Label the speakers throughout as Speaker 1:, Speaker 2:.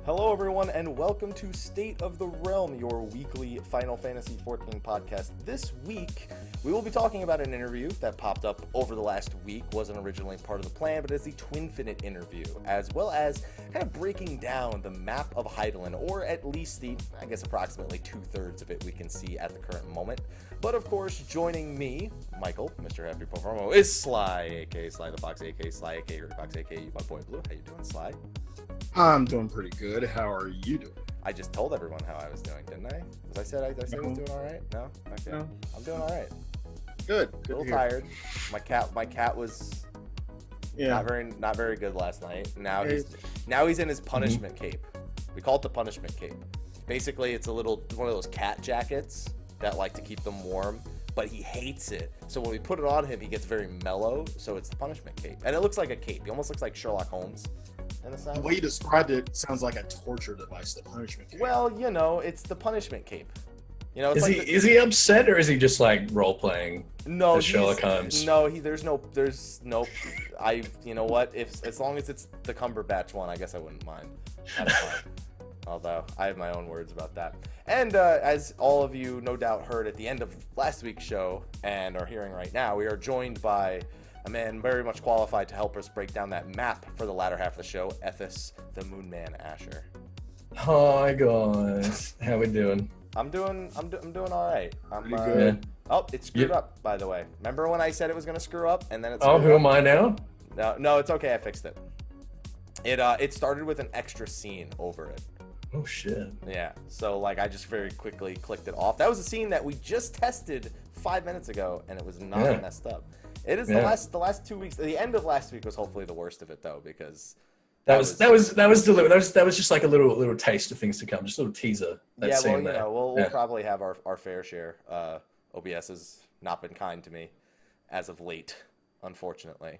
Speaker 1: Hello everyone, and welcome to State of the Realm, your weekly Final Fantasy XIV podcast. This week, we will be talking about an interview that popped up over the last week, wasn't originally part of the plan, but is the Twinfinite Interview, as well as kind of breaking down the map of Hydaelyn, or at least the, I guess, approximately 2/3 of it we can see at the current moment. But of course, joining me, Michael, Mr. Happy Performo, is Slyh, aka Slythefox, aka Slyakagreyfox, aka my boy Blue. How you doing, Slyh?
Speaker 2: I'm doing pretty good. How are you doing?
Speaker 1: I just told everyone how I was doing, didn't I? I said I was doing all right? No? Okay.
Speaker 2: No.
Speaker 1: I'm doing all right.
Speaker 2: Good.
Speaker 1: A little tired. My cat was not very good last night. Now he's in his punishment cape. We call it the punishment cape. Basically, it's one of those cat jackets that like to keep them warm, but he hates it. So when we put it on him, he gets very mellow. So it's the punishment cape, and it looks like a cape. He almost looks like Sherlock Holmes.
Speaker 2: The way you described it sounds like a torture device, the punishment cape.
Speaker 1: Well, it's the punishment cape.
Speaker 3: Is he upset, or is he just like role playing?
Speaker 1: No,
Speaker 3: Sherlock Holmes.
Speaker 1: No, there's no. You know what? As long as it's the Cumberbatch one, I guess I wouldn't mind. That's fine. Although I have my own words about that. And as all of you no doubt heard at the end of last week's show and are hearing right now, we are joined by a man very much qualified to help us break down that map for the latter half of the show, Ethys, the Moon Man Asher.
Speaker 3: Hi guys, how we doing?
Speaker 1: I'm doing all right. I'm
Speaker 2: pretty good.
Speaker 1: Oh, it screwed up, by the way. Remember when I said it was gonna screw up, and then it?
Speaker 3: Oh, who am I now?
Speaker 1: No, it's okay. I fixed it. It started with an extra scene over it.
Speaker 3: Oh shit.
Speaker 1: Yeah. So I just very quickly clicked it off. That was a scene that we just tested 5 minutes ago, and it was not messed up. It is the last 2 weeks. The end of last week was hopefully the worst of it though, because that was delivered. That was just like a little taste of things to come, just a little teaser. We'll probably have our fair share. OBS has not been kind to me as of late, unfortunately.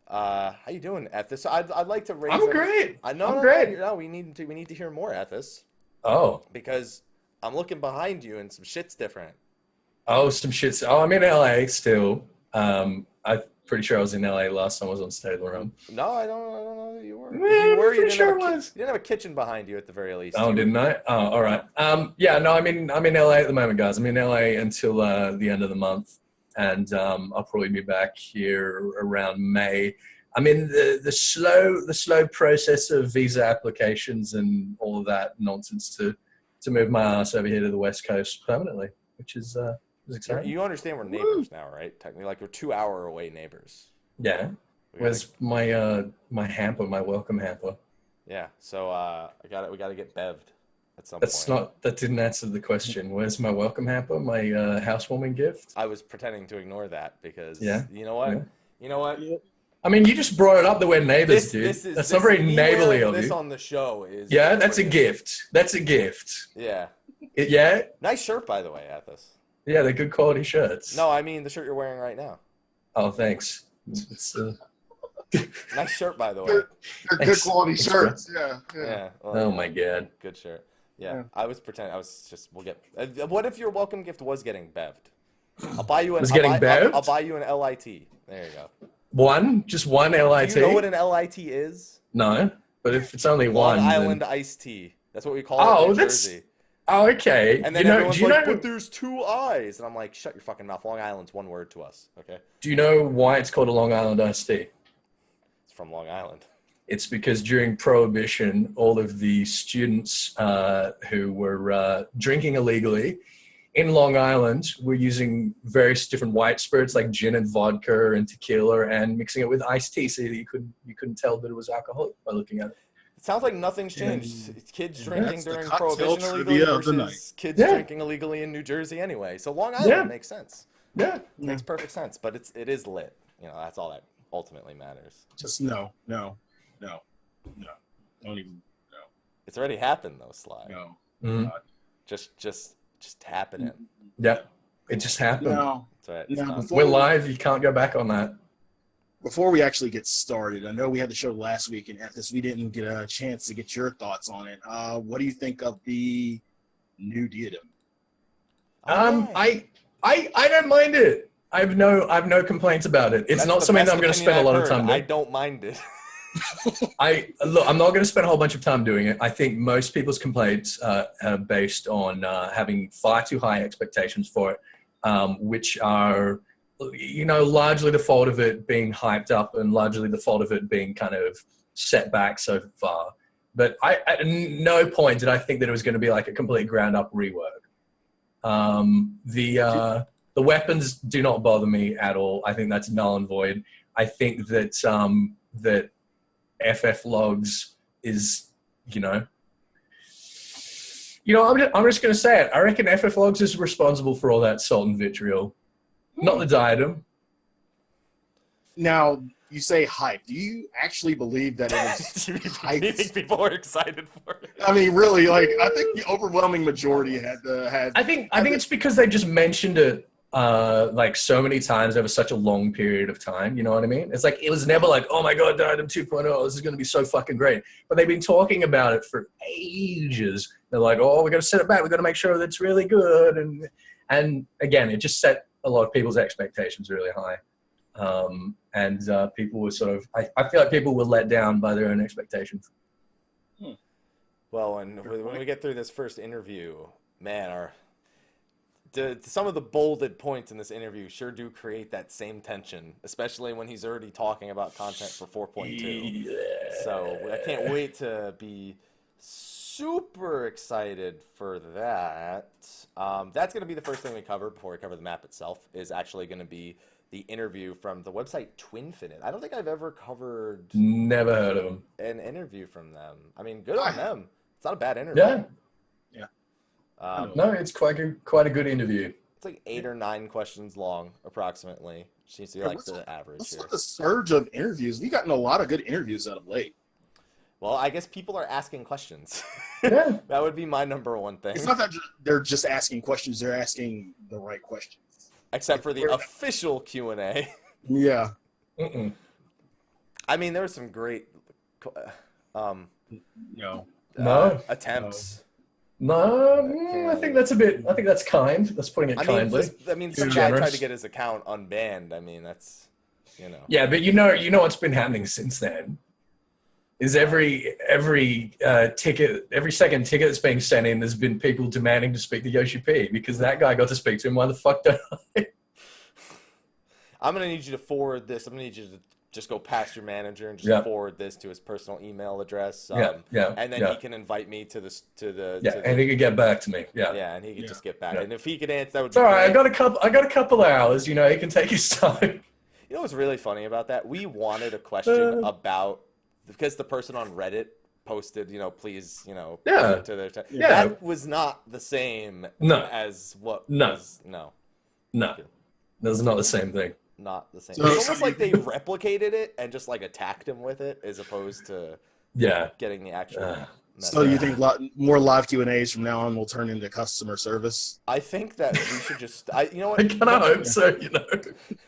Speaker 1: How you doing, Ethys? I'd like to raise.
Speaker 3: I'm great.
Speaker 1: I'm
Speaker 3: great.
Speaker 1: No, we need to hear more, Ethys.
Speaker 3: Oh.
Speaker 1: Because I'm looking behind you and some shit's different.
Speaker 3: Oh, some shit's. Oh, I'm in LA still. I'm pretty sure I was in LA last time I was on State of the Realm.
Speaker 1: No, I don't know that you were.
Speaker 3: Yeah,
Speaker 1: you
Speaker 3: was.
Speaker 1: You didn't have a kitchen behind you at the very least.
Speaker 3: Oh, didn't I? Oh, all right. I'm in LA at the moment, guys. I'm in LA until the end of the month, and I'll probably be back here around May. I'm in the slow process of visa applications and all of that nonsense to move my ass over here to the West Coast permanently, which is exciting.
Speaker 1: You understand we're neighbors now, right? Technically, we're 2 hour away neighbors.
Speaker 3: Yeah. Where's my hamper, my welcome hamper?
Speaker 1: Yeah. So we gotta get bevved at some
Speaker 3: point. That didn't answer the question. Where's my welcome hamper? My housewarming gift?
Speaker 1: I was pretending to ignore that because you know what?
Speaker 3: Yeah. I mean, you just brought it up that we're neighbors, dude. That's not very neighborly of you.
Speaker 1: This on the show is.
Speaker 3: Yeah, that's a gift. That's a gift.
Speaker 1: Yeah.
Speaker 3: Yeah.
Speaker 1: Nice shirt, by the way, Ethys.
Speaker 3: Yeah, they're good quality shirts.
Speaker 1: No, I mean the shirt you're wearing right now.
Speaker 3: Oh, thanks. It's
Speaker 1: nice shirt, by the way.
Speaker 2: They're good quality shirts. Yeah.
Speaker 1: Well,
Speaker 3: oh my god.
Speaker 1: Good shirt. Yeah. I was pretending. We'll get. What if your welcome gift was getting bevved? I'll buy you an. I'll buy you an LIT. There you go.
Speaker 3: Just one LIT.
Speaker 1: Do you know what an LIT is?
Speaker 3: No, but if it's only one.
Speaker 1: Long Island iced tea. That's what we call it in Jersey.
Speaker 3: Oh, okay.
Speaker 1: And then everyone's like, but there's two I's. And I'm like, shut your fucking mouth. Long Island's one word to us, okay?
Speaker 3: Do you know why it's called a Long Island iced tea?
Speaker 1: It's from Long Island.
Speaker 3: It's because during Prohibition, all of the students who were drinking illegally in Long Island were using various different white spirits like gin and vodka and tequila and mixing it with iced tea so that you couldn't tell that it was alcoholic by looking at it.
Speaker 1: It sounds like nothing's changed. Kids drinking during Prohibition illegally versus kids drinking illegally in New Jersey anyway. So Long Island makes sense.
Speaker 3: Yeah.
Speaker 1: Makes perfect sense, but it is lit. That's all that ultimately matters.
Speaker 2: Just no. No, don't even. No,
Speaker 1: It's already happened though, Sly.
Speaker 2: no.
Speaker 3: Mhm.
Speaker 1: Just happening.
Speaker 3: Yeah, it just happened.
Speaker 2: No.
Speaker 1: That's right.
Speaker 2: No,
Speaker 1: It's
Speaker 3: We're live. You can't go back on that.
Speaker 2: Before we actually get started, I know we had the show last week in Ethys. We didn't get a chance to get your thoughts on it. What do you think of the new diadem?
Speaker 1: Okay.
Speaker 3: I don't mind it. I've no complaints about it. It's
Speaker 1: That's
Speaker 3: not
Speaker 1: the
Speaker 3: something
Speaker 1: best
Speaker 3: that I'm going to
Speaker 1: opinion
Speaker 3: spend a lot
Speaker 1: I've
Speaker 3: of time
Speaker 1: heard. I
Speaker 3: doing.
Speaker 1: don't mind it.
Speaker 3: I'm not going to spend a whole bunch of time doing it. I think most people's complaints are based on having far too high expectations for it, which are, largely the fault of it being hyped up and largely the fault of it being kind of set back so far. But at no point did I think that it was going to be like a complete ground up rework. The weapons do not bother me at all. I think that's null and void. I think that that FF logs is, I'm just going to say it. I reckon FF logs is responsible for all that salt and vitriol, not the diadem.
Speaker 2: Now, you say hype. Do you actually believe that it was
Speaker 1: Do you
Speaker 2: hyped?
Speaker 1: think people are excited for it?
Speaker 2: I mean, really, I think the overwhelming majority had.
Speaker 3: I think it's because they just mentioned it so many times over such a long period of time. You know what I mean? It's like it was never like, oh my god, Diadem 2.0, this is going to be so fucking great. But they've been talking about it for ages. They're like, oh, we're going to set it back. We're going to make sure that it's really good. And again, it just set a lot of people's expectations really high. People were sort of, I feel like people were let down by their own expectations.
Speaker 1: Well, when we get through this first interview, man, some of the bolded points in this interview sure do create that same tension, especially when he's already talking about content for 4.2.
Speaker 3: Yeah.
Speaker 1: So I can't wait to be super excited for that. That's going to be the first thing we cover before we cover the map itself, is actually going to be the interview from the website Twinfinite. I don't think I've ever covered...
Speaker 3: Never heard of them.
Speaker 1: An interview from them. I mean, good on them. It's not a bad interview.
Speaker 3: Yeah.
Speaker 2: Yeah.
Speaker 3: No, it's quite a good interview.
Speaker 1: It's like 8 or 9 questions long, approximately. Seems to be like the average
Speaker 2: What's
Speaker 1: here.
Speaker 2: with the surge of interviews? We've gotten a lot of good interviews out of late.
Speaker 1: Well, I guess people are asking questions.
Speaker 3: Yeah.
Speaker 1: That would be my number one thing.
Speaker 2: It's not that they're just asking questions; they're asking the right questions.
Speaker 1: Except for the official Q&A.
Speaker 2: Yeah.
Speaker 3: Mm-mm.
Speaker 1: I mean, there were some great
Speaker 2: No.
Speaker 1: attempts.
Speaker 3: No, I think that's kind. That's putting it kindly.
Speaker 1: Some guy tried to get his account unbanned. I mean, that's,
Speaker 3: Yeah, but you know what's been happening since then is every second ticket that's being sent in, there's been people demanding to speak to Yoshi P because that guy got to speak to him. Why the fuck don't I?
Speaker 1: I'm going to need you to forward this. I'm going to need you to just go past your manager and just forward this to his personal email address. And then he can invite me to
Speaker 3: and he could get back to me.
Speaker 1: Yeah, and he could just get back. Yeah. And if he could answer, that would be
Speaker 3: all right.
Speaker 1: great.
Speaker 3: I got a couple of hours. He can take his time.
Speaker 1: You know what's really funny about that? We wanted a question about, because the person on Reddit posted, please, to their time.
Speaker 3: Yeah.
Speaker 1: That was not the same as what was. No.
Speaker 3: That's not the same thing.
Speaker 1: Not the same. It's almost like they replicated it and just like attacked him with it, as opposed to getting the actual.
Speaker 2: So you think more live Q&As from now on will turn into customer service?
Speaker 1: I think that we should just. You know what?
Speaker 3: I kind of hope so.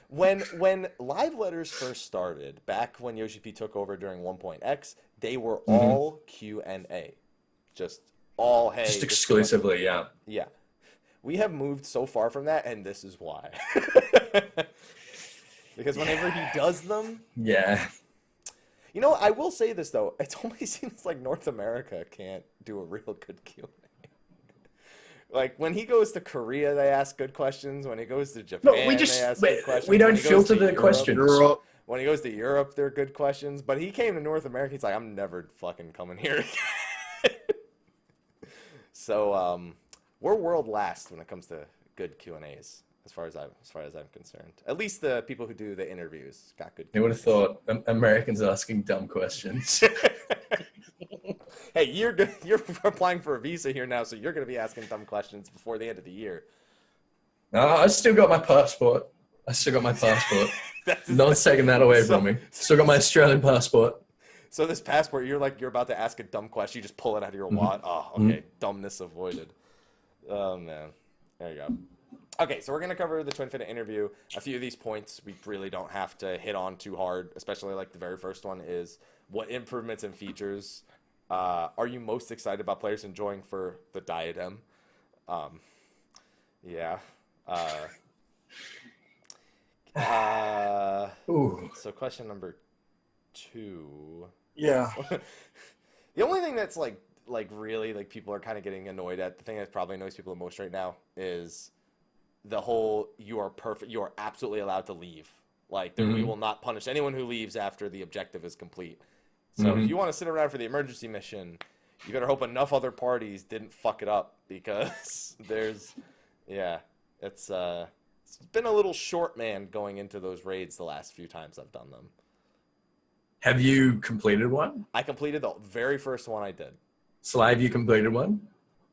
Speaker 1: When live letters first started, back when Yoshi P took over during 1.x, they were all Q&A, just all hey.
Speaker 3: Just exclusively, yeah.
Speaker 1: Yeah, we have moved so far from that, and this is why. Because whenever he does them...
Speaker 3: Yeah.
Speaker 1: I will say this, though. It always seems like North America can't do a real good Q&A. Like, when he goes to Korea, they ask good questions. When he goes to Japan, they ask good questions.
Speaker 3: We don't filter the questions.
Speaker 1: When he goes to Europe, they're good questions. But he came to North America, he's like, I'm never fucking coming here again. So, we're world last when it comes to good Q&As. As far as I'm concerned, at least the people who do the interviews got good.
Speaker 3: You would have thought Americans asking dumb questions.
Speaker 1: Hey, you're applying for a visa here now, so you're going to be asking dumb questions before the end of the year.
Speaker 3: No, I still got my passport. No one's taking that away from me. Still got my Australian passport.
Speaker 1: So this passport, you're about to ask a dumb question, you just pull it out of your wallet. Oh, okay, dumbness avoided. Oh man, there you go. Okay, so we're gonna cover the Twinfinite Interview. A few of these points we really don't have to hit on too hard, especially like the very first one is what improvements and features are you most excited about players enjoying for the diadem? Yeah. So question number 2.
Speaker 2: Yeah.
Speaker 1: The only thing that's like really like people are kind of getting annoyed at, the thing that probably annoys people the most right now is the whole you are perfect, you are absolutely allowed to leave. Like we will not punish anyone who leaves after the objective is complete. So if you want to sit around for the emergency mission, you better hope enough other parties didn't fuck it up, because it's been a little short man going into those raids the last few times I've done them.
Speaker 3: Have you completed one?
Speaker 1: I completed the very first one I did.
Speaker 3: Sly, have you completed one?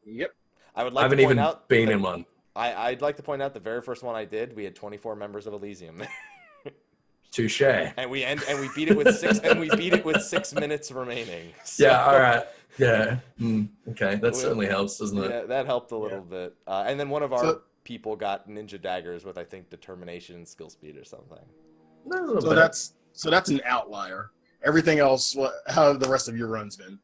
Speaker 2: Yep.
Speaker 1: I would
Speaker 3: I
Speaker 1: like
Speaker 3: haven't
Speaker 1: to point
Speaker 3: even
Speaker 1: out
Speaker 3: been
Speaker 1: that
Speaker 3: in one.
Speaker 1: I'd like to point out the very first one I did, we had 24 members of Elysium there.
Speaker 3: Touche.
Speaker 1: And we beat it with 6 minutes remaining. So,
Speaker 3: Yeah, all right. Yeah. Okay, that certainly helps, doesn't it?
Speaker 1: Yeah, that helped a little bit. And then one of our people got ninja daggers with, I think, determination and skill speed or something.
Speaker 2: So that's an outlier. Everything else, how have the rest of your runs been?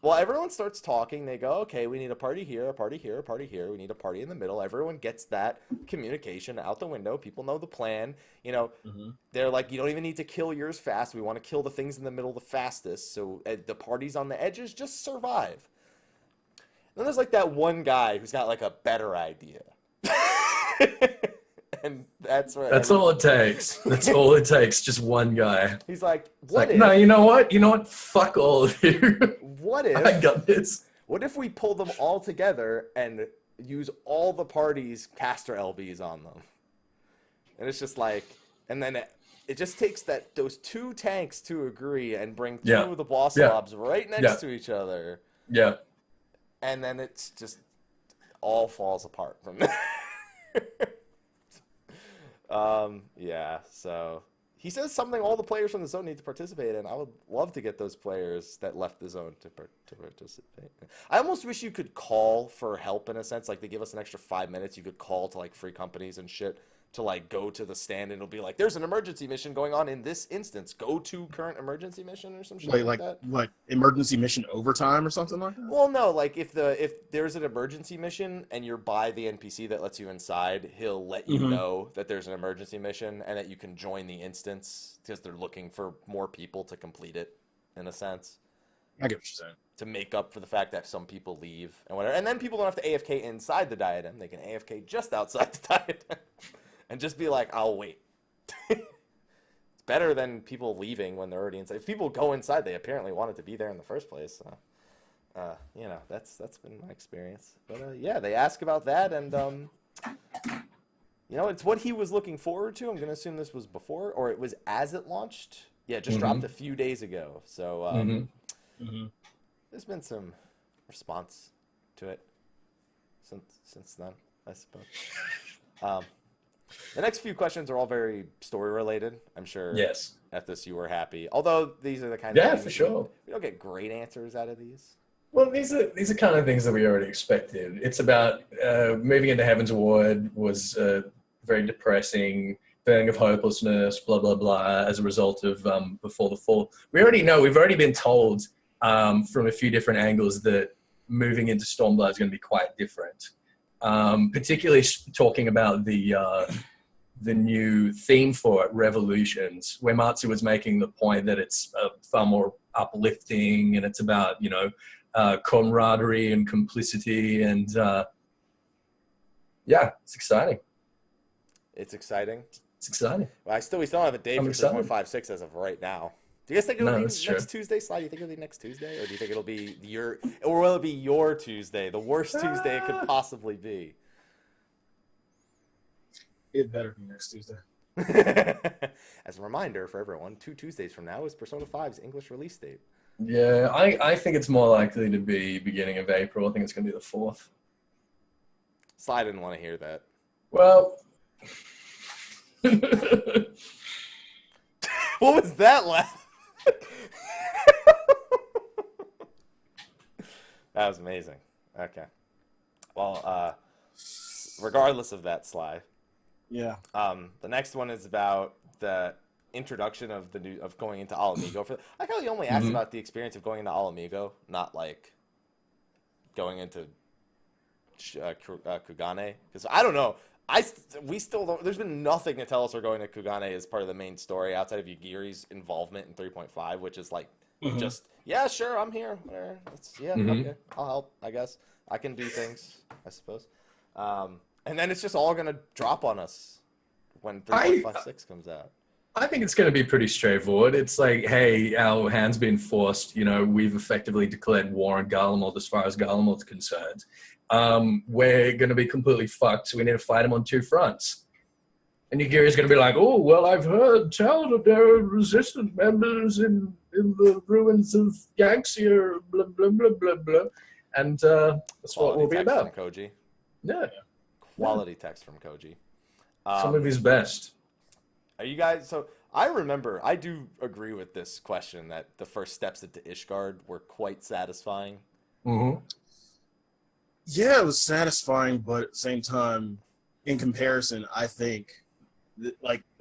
Speaker 1: Well, everyone starts talking. They go, okay, we need a party here, a party here, a party here. We need a party in the middle. Everyone gets that communication out the window. People know the plan. You know, they're like, you don't even need to kill yours fast. We want to kill the things in the middle the fastest. So the parties on the edges just survive. Then there's like that one guy who's got like a better idea. And that's all
Speaker 3: it takes. That's all it takes. Just one guy.
Speaker 1: He's like,
Speaker 3: no, you know what? You know what? Fuck all of you.
Speaker 1: What if
Speaker 3: I got this?
Speaker 1: What if we pull them all together and use all the parties' caster LBs on them? And it's just like, and then it just takes those 2 tanks to agree and bring 2 of the boss mobs right next to each other.
Speaker 3: Yeah.
Speaker 1: And then it's just all falls apart from there. So he says something all the players from the zone need to participate in. I would love to get those players that left the zone to participate. I almost wish you could call for help in a sense. Like, they give us an extra 5 minutes. You could call to like free companies and shit to like go to the stand, and it'll be like, there's an emergency mission going on in this instance. Go to current emergency mission or some shit like that.
Speaker 2: Like emergency mission overtime or something like that?
Speaker 1: Well, no, like if there's an emergency mission and you're by the NPC that lets you inside, he'll let you know that there's an emergency mission and that you can join the instance because they're looking for more people to complete it, in a sense.
Speaker 2: I get what you're saying. To
Speaker 1: make up for the fact that some people leave and whatever. And then people don't have to AFK inside the diadem. They can AFK just outside the diadem. And just be like, I'll wait. It's better than people leaving when they're already inside. If people go inside, they apparently wanted to be there in the first place. So, that's been my experience. But yeah, they ask about that, and it's what he was looking forward to. I'm gonna assume this was before, or it was as it launched. Yeah, it just dropped a few days ago. So there's been some response to it since then, I suppose. The next few questions are all very story related. I'm sure.
Speaker 3: Yes.
Speaker 1: Ethys, you were happy. Although these are the kind of things
Speaker 3: for sure.
Speaker 1: We don't get great answers out of these.
Speaker 3: Well, these are kind of things that we already expected. It's about moving into Heaven's Ward was very depressing, feeling of hopelessness, blah blah blah, as a result of Before the Fall. We already know. We've already been told from a few different angles that moving into Stormblood is going to be quite different. Particularly talking about the new theme for it, Revolutions, where Matsu was making the point that it's far more uplifting and it's about, camaraderie and complicity, and it's exciting.
Speaker 1: It's exciting.
Speaker 3: It's exciting.
Speaker 1: Well, we still don't have a date for 3.56 as of right now. Do you guys think it'll be next Tuesday, Sly? Do you think it'll be next Tuesday? Or do you think it'll be will it be your Tuesday? The worst Tuesday it could possibly be.
Speaker 2: It better be next Tuesday.
Speaker 1: As a reminder for everyone, 2 Tuesdays from now is Persona 5's English release date.
Speaker 3: Yeah, I think it's more likely to be beginning of April. I think it's going to be the 4th.
Speaker 1: Sly didn't want to hear that.
Speaker 3: Well...
Speaker 1: What was that laugh? That was amazing. Okay. Well, regardless of that, Sly.
Speaker 2: Yeah.
Speaker 1: The next one is about the introduction of going into Alamigo. I like how you only asked about the experience of going into Alamigo, not like going into Kugane, because I don't know. We still don't. There's been nothing to tell us we're going to Kugane as part of the main story outside of Yagiri's involvement in 3.5, which is like just sure, I'm here. Okay, I'll help. I guess I can do things. I suppose. And then it's just all gonna drop on us when 3.56 comes out.
Speaker 3: I think it's going to be pretty straightforward. It's like, hey, our hand's been forced. We've effectively declared war on Garlemald as far as Garlemald's concerned. We're going to be completely fucked, so we need to fight him on two fronts. And Yagiri's going to be like, oh, well, I've heard tell that there are resistant members in the ruins of Yaxia, blah, blah, blah, blah, blah. And that's what we'll be about.
Speaker 1: From Koji.
Speaker 3: Yeah.
Speaker 1: Quality text from Koji.
Speaker 3: Some of his best.
Speaker 1: Are you guys, so I do agree with this question that the first steps into Ishgard were quite satisfying.
Speaker 3: Mm-hmm.
Speaker 2: Yeah, it was satisfying, but at the same time, in comparison, I think the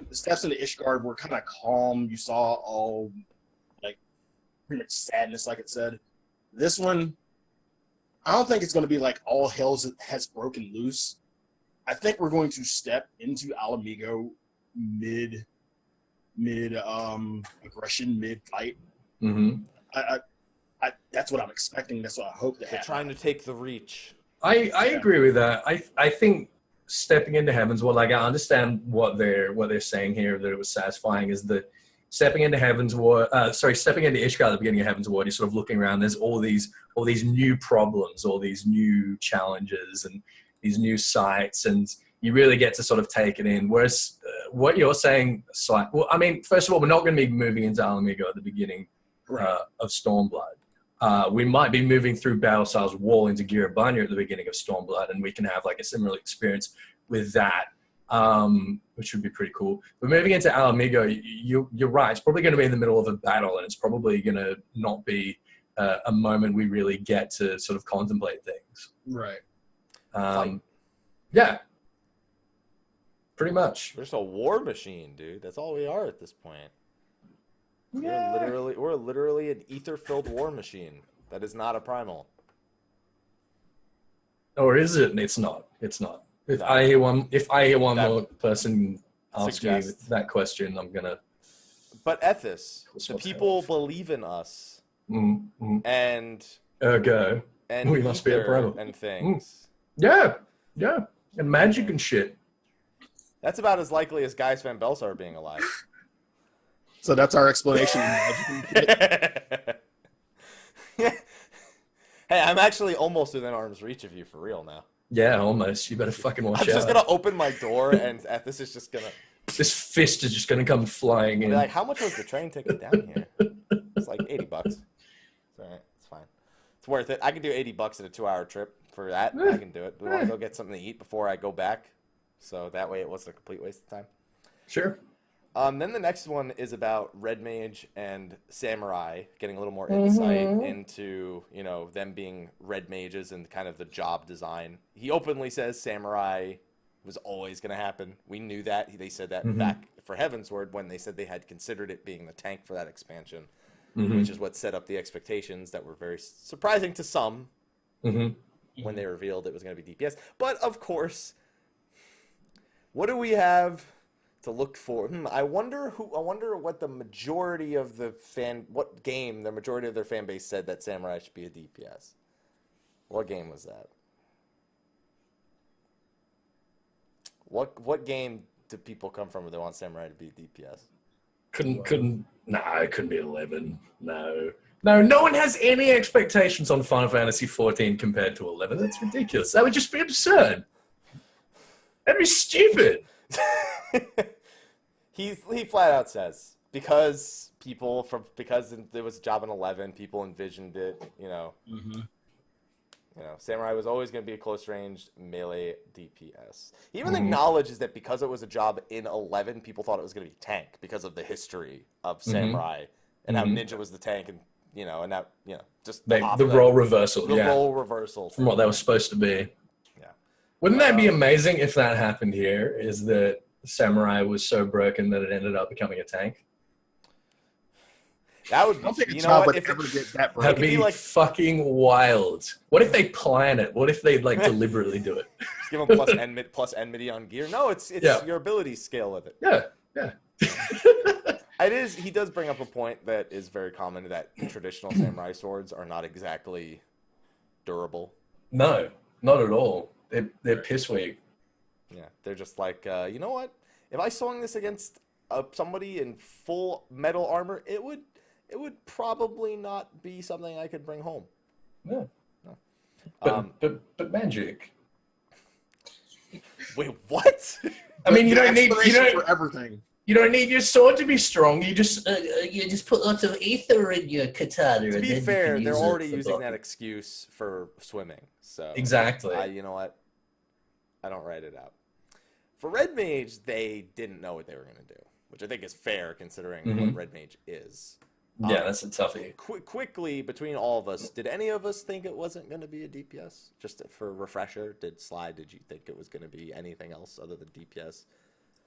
Speaker 2: steps into Ishgard were kind of calm. You saw all pretty much sadness, like it said. This one, I don't think it's going to be like all hell has broken loose. I think we're going to step into Alamigo mid aggression, mid fight.
Speaker 3: Mm-hmm.
Speaker 2: I that's what I'm expecting. That's what I hope to happen.
Speaker 1: They're trying to take the reach.
Speaker 3: I agree with that. I think stepping into Heaven's Ward, I understand what they're saying here, that it was satisfying, is that stepping into stepping into Ishgard at the beginning of Heaven's Ward, you're sort of looking around, there's all these new problems, all these new challenges and these new sites, and you really get to sort of take it in. Whereas what you're saying, Slyh, well, I mean, first of all, we're not going to be moving into Alamigo at the beginning of Stormblood. We might be moving through Battlestar's Wall into Girabanya at the beginning of Stormblood, and we can have like a similar experience with that, which would be pretty cool. But moving into Alamigo, you're right. It's probably going to be in the middle of a battle, and it's probably going to not be a moment we really get to sort of contemplate things.
Speaker 2: Right.
Speaker 3: Yeah. Pretty much.
Speaker 1: We're just a war machine, dude. That's all we are at this point.
Speaker 3: Yeah.
Speaker 1: We're literally an ether-filled war machine that is not a primal.
Speaker 3: Or is it? It's not. It's not. If I hear one more person ask me that question, I'm gonna.
Speaker 1: But Ethys, the people believe in us, and
Speaker 3: ergo, and we must be a primal
Speaker 1: and things.
Speaker 3: Yeah, and magic and shit.
Speaker 1: That's about as likely as Guy Sven Belsar being alive.
Speaker 2: So that's our explanation.
Speaker 1: Hey, I'm actually almost within arm's reach of you for real now.
Speaker 3: Yeah, almost. You better fucking watch out.
Speaker 1: I'm just gonna open my door and Ethys is just gonna.
Speaker 3: This fist is just gonna come flying in.
Speaker 1: Like, how much was the train ticket down here? It's like $80. It's all right. It's fine. It's worth it. I can do $80 at a 2-hour trip for that. I can do it. We want to go get something to eat before I go back, so that way it wasn't a complete waste of time.
Speaker 3: Sure.
Speaker 1: Then the next one is about Red Mage and Samurai getting a little more insight into, them being Red Mages and kind of the job design. He openly says Samurai was always going to happen. We knew that. They said that back for Heavensward when they said they had considered it being the tank for that expansion, which is what set up the expectations that were very surprising to some when they revealed it was going to be DPS. But, of course, what do we have to look for? I wonder what the majority of the majority of their fan base said that Samurai should be a DPS. What game was that? What game do people come from where they want Samurai to be DPS?
Speaker 3: It couldn't be 11. No one has any expectations on Final Fantasy 14 compared to 11. That's ridiculous. That would just be absurd. That'd be stupid.
Speaker 1: He flat out says because there was a job in 11, people envisioned it. Samurai was always going to be a close range melee DPS. He even acknowledges that because it was a job in 11, people thought it was going to be tank because of the history of Samurai and how Ninja was the tank and and that, just
Speaker 3: The role reversal,
Speaker 1: the role reversal
Speaker 3: from what they were supposed to be.
Speaker 1: Yeah.
Speaker 3: Wouldn't that be amazing if that happened here? Is that Samurai was so broken that it ended up becoming a tank?
Speaker 1: That would be,
Speaker 3: That'd be like fucking wild. What if they plan it? What if they deliberately do it?
Speaker 1: Just give them plus enmity on gear. No, it's your ability scale with it.
Speaker 3: Yeah.
Speaker 1: He does bring up a point that is very common, that traditional samurai swords are not exactly durable.
Speaker 3: No, not at all. They're piss weak.
Speaker 1: Yeah, they're just like, you know what? If I swung this against somebody in full metal armor, it would probably not be something I could bring home.
Speaker 3: Yeah.
Speaker 1: No.
Speaker 3: But magic.
Speaker 1: Wait, what?
Speaker 3: I mean, you don't need
Speaker 2: for everything.
Speaker 3: You don't need your sword to be strong. You just
Speaker 4: put lots of ether in your katana.
Speaker 1: To be fair, they're already using that excuse for swimming. So
Speaker 3: exactly.
Speaker 1: You know what? I don't write it out. For Red Mage, they didn't know what they were going to do, which I think is fair considering what Red Mage is.
Speaker 3: Yeah, that's a toughie.
Speaker 1: Quickly, between all of us, did any of us think it wasn't going to be a DPS? Just for a refresher, Sly, did you think it was going to be anything else other than DPS?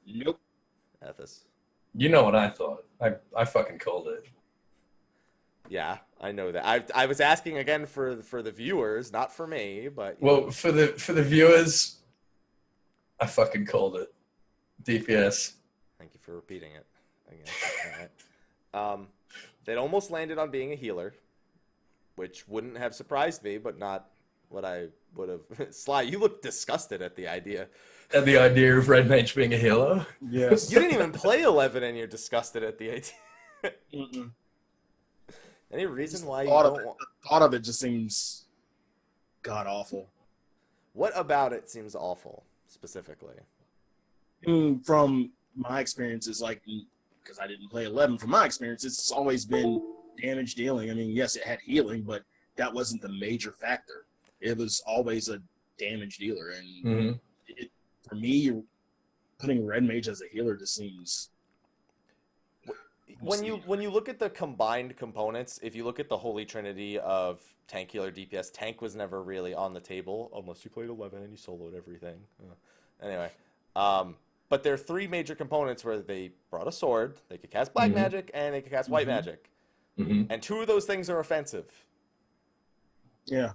Speaker 2: Nope.
Speaker 1: Ethys.
Speaker 3: You know what I thought. I fucking called it.
Speaker 1: Yeah, I know that. I was asking again for the viewers, not for me, but
Speaker 3: for the viewers, I fucking called it. DPS.
Speaker 1: Thank you for repeating it again. All right. They'd almost landed on being a healer, which wouldn't have surprised me, but not what I would have. Sly, you look disgusted at the idea.
Speaker 3: At the idea of Red Mage being a healer?
Speaker 2: Yes.
Speaker 1: You didn't even play 11 and you're disgusted at the idea. Any reason why you don't want...
Speaker 2: The thought of it just seems god-awful.
Speaker 1: What about it seems awful, specifically?
Speaker 2: From my experiences, because I didn't play 11, from my experience, it's always been damage dealing. I mean, yes, it had healing, but that wasn't the major factor. It was always a damage dealer. And for me, putting Red Mage as a healer just seems...
Speaker 1: When you look at the combined components, if you look at the holy trinity of tank, healer, DPS, tank was never really on the table unless you played 11 and you soloed everything. Anyway, but there are three major components where they brought a sword, they could cast black magic, and they could cast white magic. And two of those things are offensive.
Speaker 2: Yeah.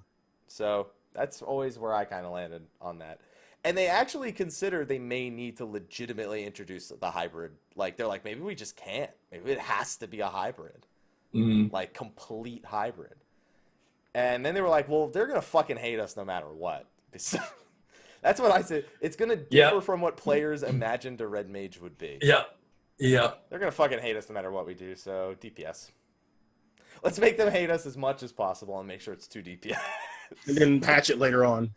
Speaker 1: So that's always where I kind of landed on that. And they actually consider they may need to legitimately introduce the hybrid. Like, they're like, maybe we just can't. Maybe it has to be a hybrid. Like, complete hybrid. And then they were like, well, they're going to fucking hate us no matter what. That's what I said. It's going to differ from what players imagined a Red Mage would be.
Speaker 3: Yeah.
Speaker 1: They're going to fucking hate us no matter what we do, so DPS. Let's make them hate us as much as possible and make sure it's 2 DPS.
Speaker 2: And then patch it later on.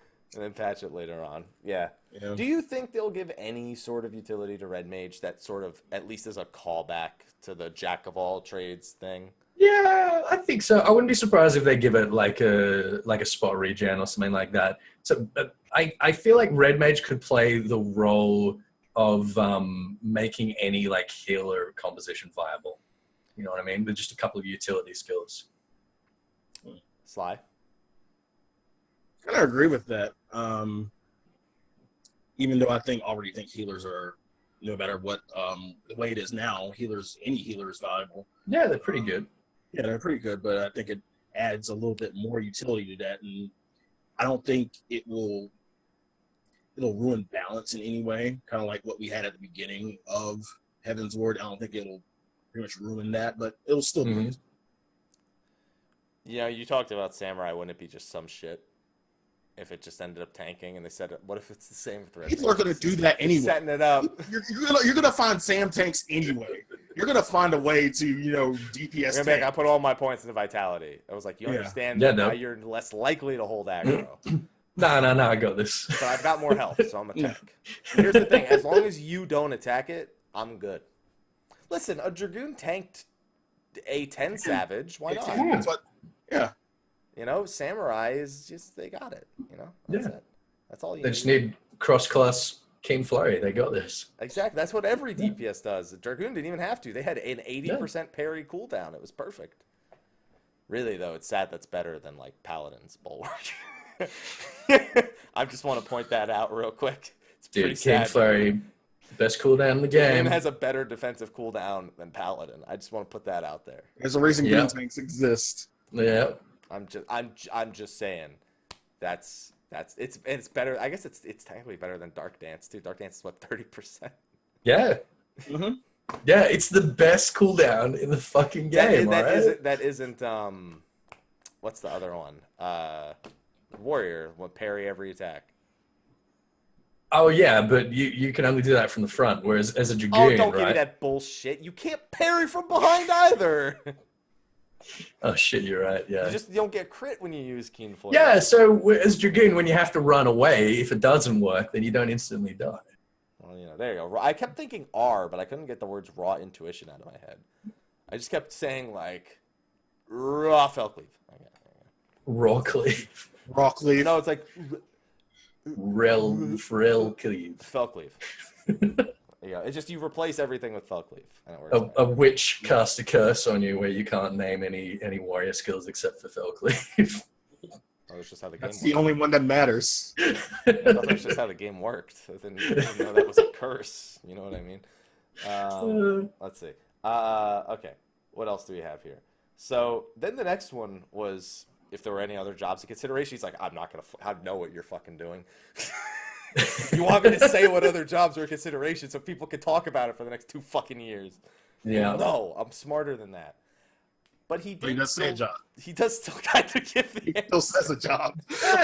Speaker 2: Yeah. Do you think they'll give any sort of utility to Red Mage that sort of at least is a callback to the Jack of all trades thing?
Speaker 3: Yeah, I think so. I wouldn't be surprised if they give it like a spot regen or something like that. So I feel like Red Mage could play the role of making any like healer composition viable. You know what I mean? With just a couple of utility skills.
Speaker 1: Sly?
Speaker 2: I kind of agree with that. Even though I already think healers are, no matter what the way it is now, any healer is valuable.
Speaker 3: Yeah, they're pretty good.
Speaker 2: Yeah, they're pretty good, but I think it adds a little bit more utility to that, and I don't think it'll ruin balance in any way. Kind of like what we had at the beginning of Heaven's Ward. I don't think it'll pretty much ruin that, but it'll still be good.
Speaker 1: You know, you talked about Samurai. Wouldn't it be just some shit if it just ended up tanking? And they said, what if it's the same threat?
Speaker 2: People are going to do that anyway.
Speaker 1: Setting it up.
Speaker 2: You're gonna find Sam tanks anyway. You're going to find a way to, DPS tank.
Speaker 1: I put all my points into Vitality. I was like, you understand now you're less likely to hold aggro.
Speaker 3: No, I got this.
Speaker 1: But I've got more health, so I'm a tank. Here's the thing. As long as you don't attack it, I'm good. Listen, a Dragoon tanked a 10 Savage. Why not?
Speaker 2: Yeah.
Speaker 1: Samurai is just, they got it. That's it. That's all you need.
Speaker 3: They just need cross-class King Flurry. They got this.
Speaker 1: Exactly. That's what every DPS does. Dragoon didn't even have to. They had an 80% parry cooldown. It was perfect. Really, though, it's sad that's better than, like, Paladin's Bulwark. I just want to point that out real quick. It's pretty
Speaker 3: Dude, King
Speaker 1: sad.
Speaker 3: Flurry, best cooldown in the game.
Speaker 1: Game has a better defensive cooldown than Paladin. I just want to put that out there.
Speaker 2: There's a reason
Speaker 3: Yeah.
Speaker 2: green tanks exist.
Speaker 3: Yeah.
Speaker 1: I'm just saying it's better. I guess it's technically better than Dark Dance too. Dark Dance is what, 30%.
Speaker 3: Yeah.
Speaker 2: Mm-hmm.
Speaker 3: Yeah, it's the best cooldown in the fucking game, alright?
Speaker 1: That isn't what's the other one? Warrior will parry every attack.
Speaker 3: Oh yeah, but you can only do that from the front, whereas as a Dragoon,
Speaker 1: Oh, don't give me
Speaker 3: right?
Speaker 1: that bullshit. You can't parry from behind either.
Speaker 3: Oh shit, you're right. Yeah.
Speaker 1: You don't get crit when you use Keen Flare.
Speaker 3: Yeah. So as Dragoon, when you have to run away, if it doesn't work, then you don't instantly die.
Speaker 1: Well, there you go. I kept thinking R, but I couldn't get the words raw intuition out of my head. I just kept saying like raw Felcleave.
Speaker 3: Raw cleave,
Speaker 2: Rockleaf.
Speaker 1: No, it's like
Speaker 3: Frill cleave.
Speaker 1: Felcleave. Yeah, it's just you replace everything with Felcleave, and it works.
Speaker 3: A witch cast a curse on you where you can't name any warrior skills except for Fell cleave.
Speaker 1: Oh, that's just how the game
Speaker 2: That's
Speaker 1: works.
Speaker 2: the only one that matters.
Speaker 1: I thought that's just how the game worked. I didn't know that was a curse. You know what I mean? Let's see. Okay, what else do we have here? So then the next one was if there were any other jobs in consideration. He's like, I'm not going to I know what you're fucking doing. You want me to say what other jobs are in consideration so people can talk about it for the next 2 fucking years?
Speaker 3: Yeah.
Speaker 1: No, I'm smarter than that. But he
Speaker 2: But he does say a job.
Speaker 1: He does still kind of give the
Speaker 2: He still says a job.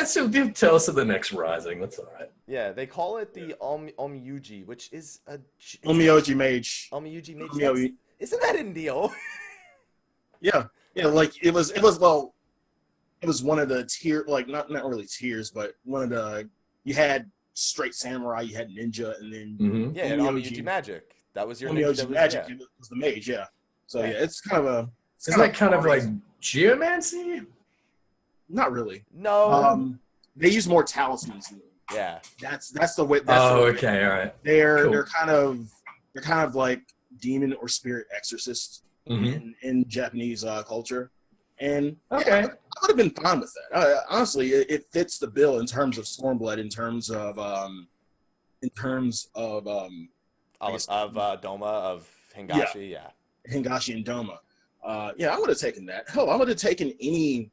Speaker 3: So tell us of the next Rising. That's all right.
Speaker 1: Yeah, they call it the Omyuji, which is a
Speaker 2: Omyoji Mage.
Speaker 1: Omyuji Mage.
Speaker 2: Omyoji.
Speaker 1: Isn't that in Dio?
Speaker 2: Yeah, like it was one of the tier, like not really tiers, but one of the, you had straight samurai, you had ninja, and then
Speaker 3: Mm-hmm.
Speaker 1: Yeah, and Omyuji Magic. That was your
Speaker 2: Omyoji Magic
Speaker 1: Yeah.
Speaker 2: was the mage. Yeah, so
Speaker 1: Yeah.
Speaker 2: yeah, it's kind of a.
Speaker 3: Isn't that kind of like geomancy?
Speaker 2: Not really.
Speaker 1: No.
Speaker 2: They use more talismans.
Speaker 1: Yeah.
Speaker 2: That's the way. That's the way.
Speaker 3: Okay, all right.
Speaker 2: They're
Speaker 3: Cool.
Speaker 2: they're kind of like demon or spirit exorcists
Speaker 3: Mm-hmm.
Speaker 2: in Japanese culture, and
Speaker 3: Okay.
Speaker 2: yeah, I would have been fine with that. Honestly, it fits the bill in terms of Stormblood, in terms of
Speaker 1: Doma, of Hingashi, yeah.
Speaker 2: Hingashi and Doma. Yeah, I would have taken that. Hell, I would have taken any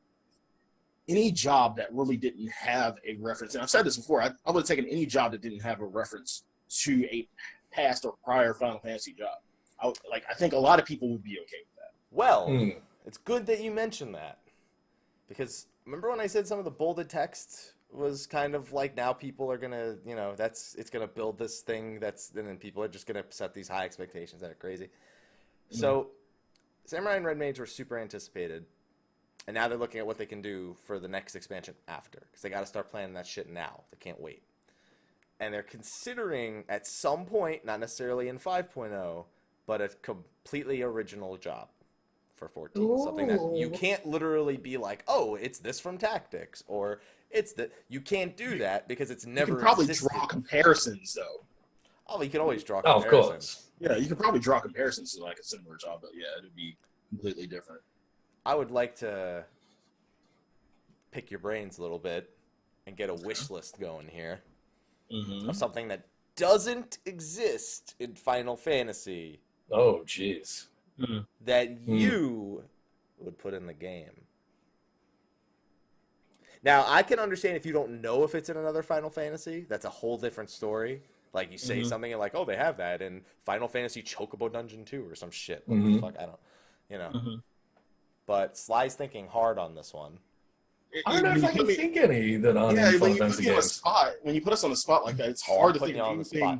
Speaker 2: job that really didn't have a reference. And I've said this before. I would have taken any job that didn't have a reference to a past or prior Final Fantasy job. I think a lot of people would be okay with that.
Speaker 1: Well,
Speaker 3: Mm.
Speaker 1: it's good that you mentioned that. Because remember when I said some of the bolded text was kind of like now people are going to, it's going to build this thing and then people are just going to set these high expectations that are crazy. So Samurai and Red Mage were super anticipated. And now they're looking at what they can do for the next expansion after. Because they got to start planning that shit now. They can't wait. And they're considering at some point, not necessarily in 5.0, but a completely original job for 14.
Speaker 3: Ooh.
Speaker 1: Something that you can't literally be like, oh, it's this from Tactics, or it's that. You can't do that because it's never
Speaker 2: You can probably
Speaker 1: existed.
Speaker 2: draw comparisons, though.
Speaker 1: Oh, you can always draw
Speaker 3: Oh, of
Speaker 1: comparisons.
Speaker 3: course.
Speaker 2: Yeah, you could probably draw comparisons to like a similar job, but yeah, it'd be completely different.
Speaker 1: I would like to pick your brains a little bit and get a wish list going here
Speaker 2: Mm-hmm.
Speaker 1: of something that doesn't exist in Final Fantasy
Speaker 3: Oh, jeez.
Speaker 1: that you would put in the game. Now, I can understand if you don't know if it's in another Final Fantasy. That's a whole different story. Like, you say something and like, oh, they have that in Final Fantasy Chocobo Dungeon 2 or some shit. What the fuck? I don't, But Sly's thinking hard on this one.
Speaker 3: I don't know if I can think any that aren't in
Speaker 2: when
Speaker 3: Final
Speaker 2: you put
Speaker 3: Fantasy
Speaker 2: me on a
Speaker 3: games.
Speaker 2: spot, when you put us on the spot like that, it's
Speaker 1: Oh,
Speaker 2: hard to
Speaker 1: putting
Speaker 2: think
Speaker 1: you
Speaker 2: of
Speaker 1: on the
Speaker 2: anything.
Speaker 1: spot.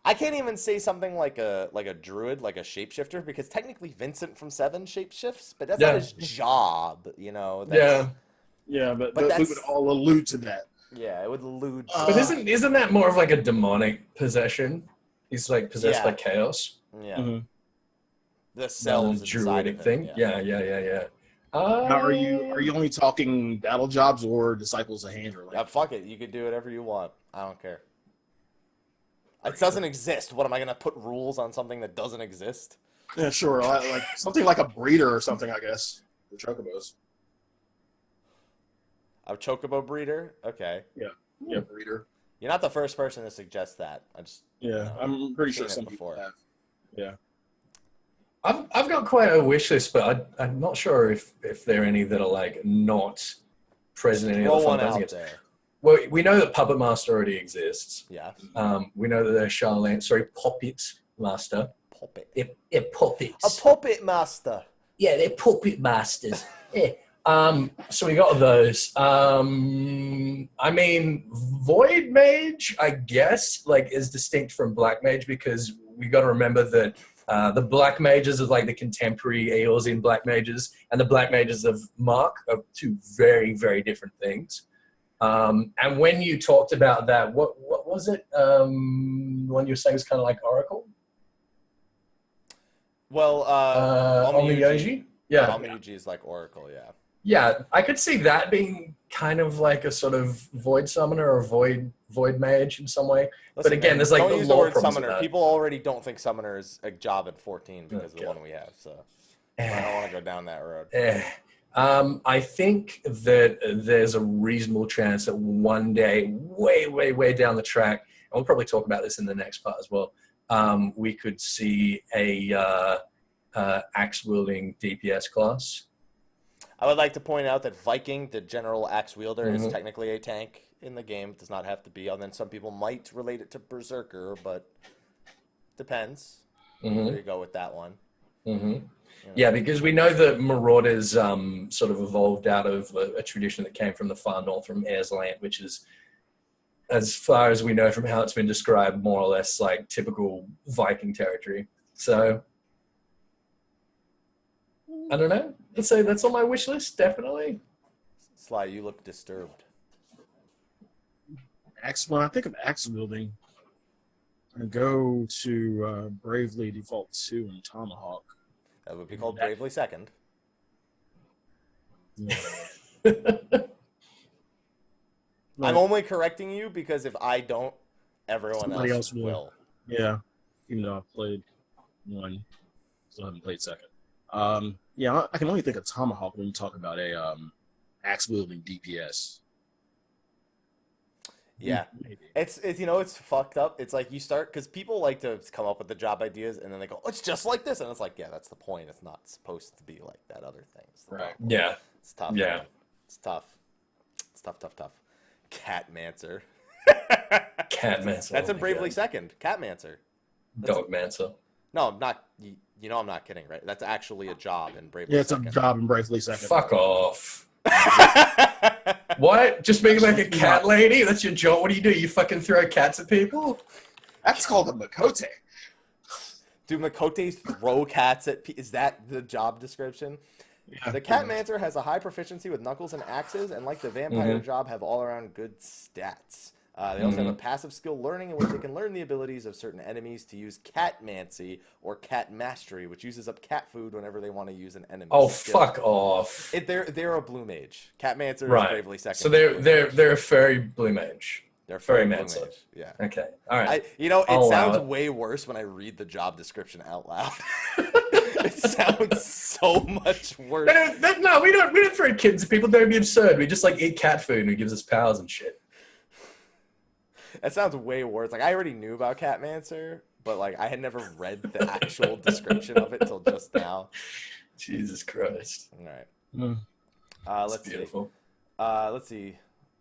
Speaker 1: I can't even say something like a druid, like a shapeshifter, because technically Vincent from 7 shapeshifts, but that's
Speaker 3: Yeah.
Speaker 1: not his job, That's,
Speaker 2: Yeah, but
Speaker 1: But
Speaker 2: we
Speaker 1: that's-
Speaker 2: would all allude to that.
Speaker 1: Yeah, it would allude.
Speaker 3: But isn't that more of like a demonic possession? He's like possessed
Speaker 1: Yeah.
Speaker 3: by chaos.
Speaker 1: Yeah,
Speaker 2: Mhm.
Speaker 1: the
Speaker 3: Rather
Speaker 1: cells
Speaker 3: than
Speaker 1: inside of
Speaker 3: druidic
Speaker 1: it,
Speaker 3: thing.
Speaker 1: Yeah.
Speaker 3: Yeah.
Speaker 2: Now, are you only talking battle jobs or disciples of hand? Or like,
Speaker 1: Fuck it, you could do whatever you want. I don't care. It doesn't exist. What am I gonna put rules on something that doesn't exist?
Speaker 2: yeah, sure, like something like a breeder or something, I guess. The chocobos.
Speaker 1: A chocobo breeder? Okay.
Speaker 2: Yeah, breeder.
Speaker 1: You're not the first person to suggest that.
Speaker 2: I'm pretty sure
Speaker 1: seen it
Speaker 2: some people
Speaker 1: before.
Speaker 2: have. Yeah.
Speaker 3: I've got quite a wish list, but I'm not sure if there are any that are like not present in any
Speaker 1: Throw
Speaker 3: of the
Speaker 1: one
Speaker 3: Final
Speaker 1: out
Speaker 3: Fantasy games.
Speaker 1: there.
Speaker 3: Well, we know that Puppet Master already exists.
Speaker 1: Yeah.
Speaker 3: We know that there's Puppet Master.
Speaker 1: Puppet.
Speaker 4: They're puppets.
Speaker 1: A puppet master.
Speaker 4: Yeah, they're puppet masters. Yeah.
Speaker 3: So we got those. I mean, Void Mage, I guess, like is distinct from Black Mage because we got to remember that the Black Mages are like the contemporary Eorzean Black Mages, and the Black Mages of Mark are two very, very different things. And when you talked about that, what was it? The one you were saying was kind of like Oracle?
Speaker 1: Well,
Speaker 3: Omiyuji? Yeah.
Speaker 1: Omiyuji is like Oracle, yeah.
Speaker 3: Yeah, I could see that being kind of like a sort of void summoner or void mage in some way.
Speaker 1: Listen,
Speaker 3: but again,
Speaker 1: man,
Speaker 3: there's like
Speaker 1: don't
Speaker 3: the
Speaker 1: use the
Speaker 3: lore
Speaker 1: word
Speaker 3: problems
Speaker 1: summoner.
Speaker 3: with that.
Speaker 1: People already don't think summoner is a job at 14 because of the
Speaker 3: Okay.
Speaker 1: one we have. So I don't want to go down that road.
Speaker 3: I think that there's a reasonable chance that one day, way, way, way down the track, and we'll probably talk about this in the next part as well, we could see a axe-wielding DPS class.
Speaker 1: I would like to point out that Viking, the general axe wielder, is
Speaker 3: Mhm.
Speaker 1: technically a tank in the game. It does not have to be. And then some people might relate it to Berserker, but depends.
Speaker 3: Mhm.
Speaker 1: There you go with that one.
Speaker 3: Mm-hmm.
Speaker 1: You know.
Speaker 3: Yeah, because we know that Marauders sort of evolved out of a tradition that came from the far north, from Ayers Land, which is, as far as we know from how it's been described, more or less like typical Viking territory. So, I don't know. Let's say that's on my wish list, definitely.
Speaker 1: Sly, you look disturbed.
Speaker 2: When I think of axe wielding, I go to Bravely Default 2 and Tomahawk.
Speaker 1: That would be called Bravely Second.
Speaker 2: Yeah.
Speaker 1: I'm only correcting you because if I don't, everyone
Speaker 2: Somebody
Speaker 1: else
Speaker 2: else will.
Speaker 1: will.
Speaker 2: Yeah, even though I've played one, still haven't played second. Yeah, I can only think of Tomahawk when you talk about a axe wielding DPS.
Speaker 1: Yeah.
Speaker 2: Maybe.
Speaker 1: It's it's fucked up. It's like you start because people like to come up with the job ideas and then they go, oh, it's just like this, and it's like, yeah, that's the point. It's not supposed to be like that other thing.
Speaker 2: Right.
Speaker 3: Yeah.
Speaker 1: It's tough.
Speaker 3: Yeah.
Speaker 1: Man. It's tough. It's tough. Catmancer.
Speaker 3: Catmancer.
Speaker 1: That's
Speaker 3: oh
Speaker 1: in
Speaker 3: my
Speaker 1: Bravely
Speaker 3: God.
Speaker 1: Second. Catmancer.
Speaker 3: Dogmancer.
Speaker 1: No, I'm not. You know I'm not kidding, right? That's actually a job in Bravely
Speaker 2: Yeah, it's a
Speaker 1: Second.
Speaker 2: job in Bravely Second.
Speaker 3: Fuck off. What? Just being like a cat lady? That's your job? What do? You fucking throw cats at people?
Speaker 2: That's called a Makote.
Speaker 1: Do Makotes throw cats at is that the job description?
Speaker 2: Yeah,
Speaker 1: The Catmancer has a high proficiency with knuckles and axes, and like the vampire job, have all-around good stats. They also have a passive skill learning in which they can learn the abilities of certain enemies to use Catmancy or Cat Mastery, which uses up cat food whenever they want to use an enemy.
Speaker 3: Oh,
Speaker 1: skill.
Speaker 3: fuck off.
Speaker 1: They're a blue mage. Catmancer is
Speaker 3: Right.
Speaker 1: Bravely Second.
Speaker 3: So
Speaker 1: blue mage.
Speaker 3: they're a furry blue mage.
Speaker 1: They're
Speaker 3: furry
Speaker 1: blue
Speaker 3: mancer.
Speaker 1: mage. Yeah.
Speaker 3: Okay. All right.
Speaker 1: It
Speaker 3: I'll allow
Speaker 1: sounds
Speaker 3: it.
Speaker 1: way worse when I read the job description out loud. It sounds so much worse.
Speaker 3: No, we don't throw kids at people. That'd be absurd. We just like eat cat food and it gives us powers and shit.
Speaker 1: That sounds way worse. Like I already knew about Catmancer, but like I had never read the actual description of it till just now.
Speaker 3: Jesus Christ.
Speaker 1: All right.
Speaker 2: Mm.
Speaker 3: That's
Speaker 1: Let's
Speaker 3: beautiful.
Speaker 1: see. Let's see.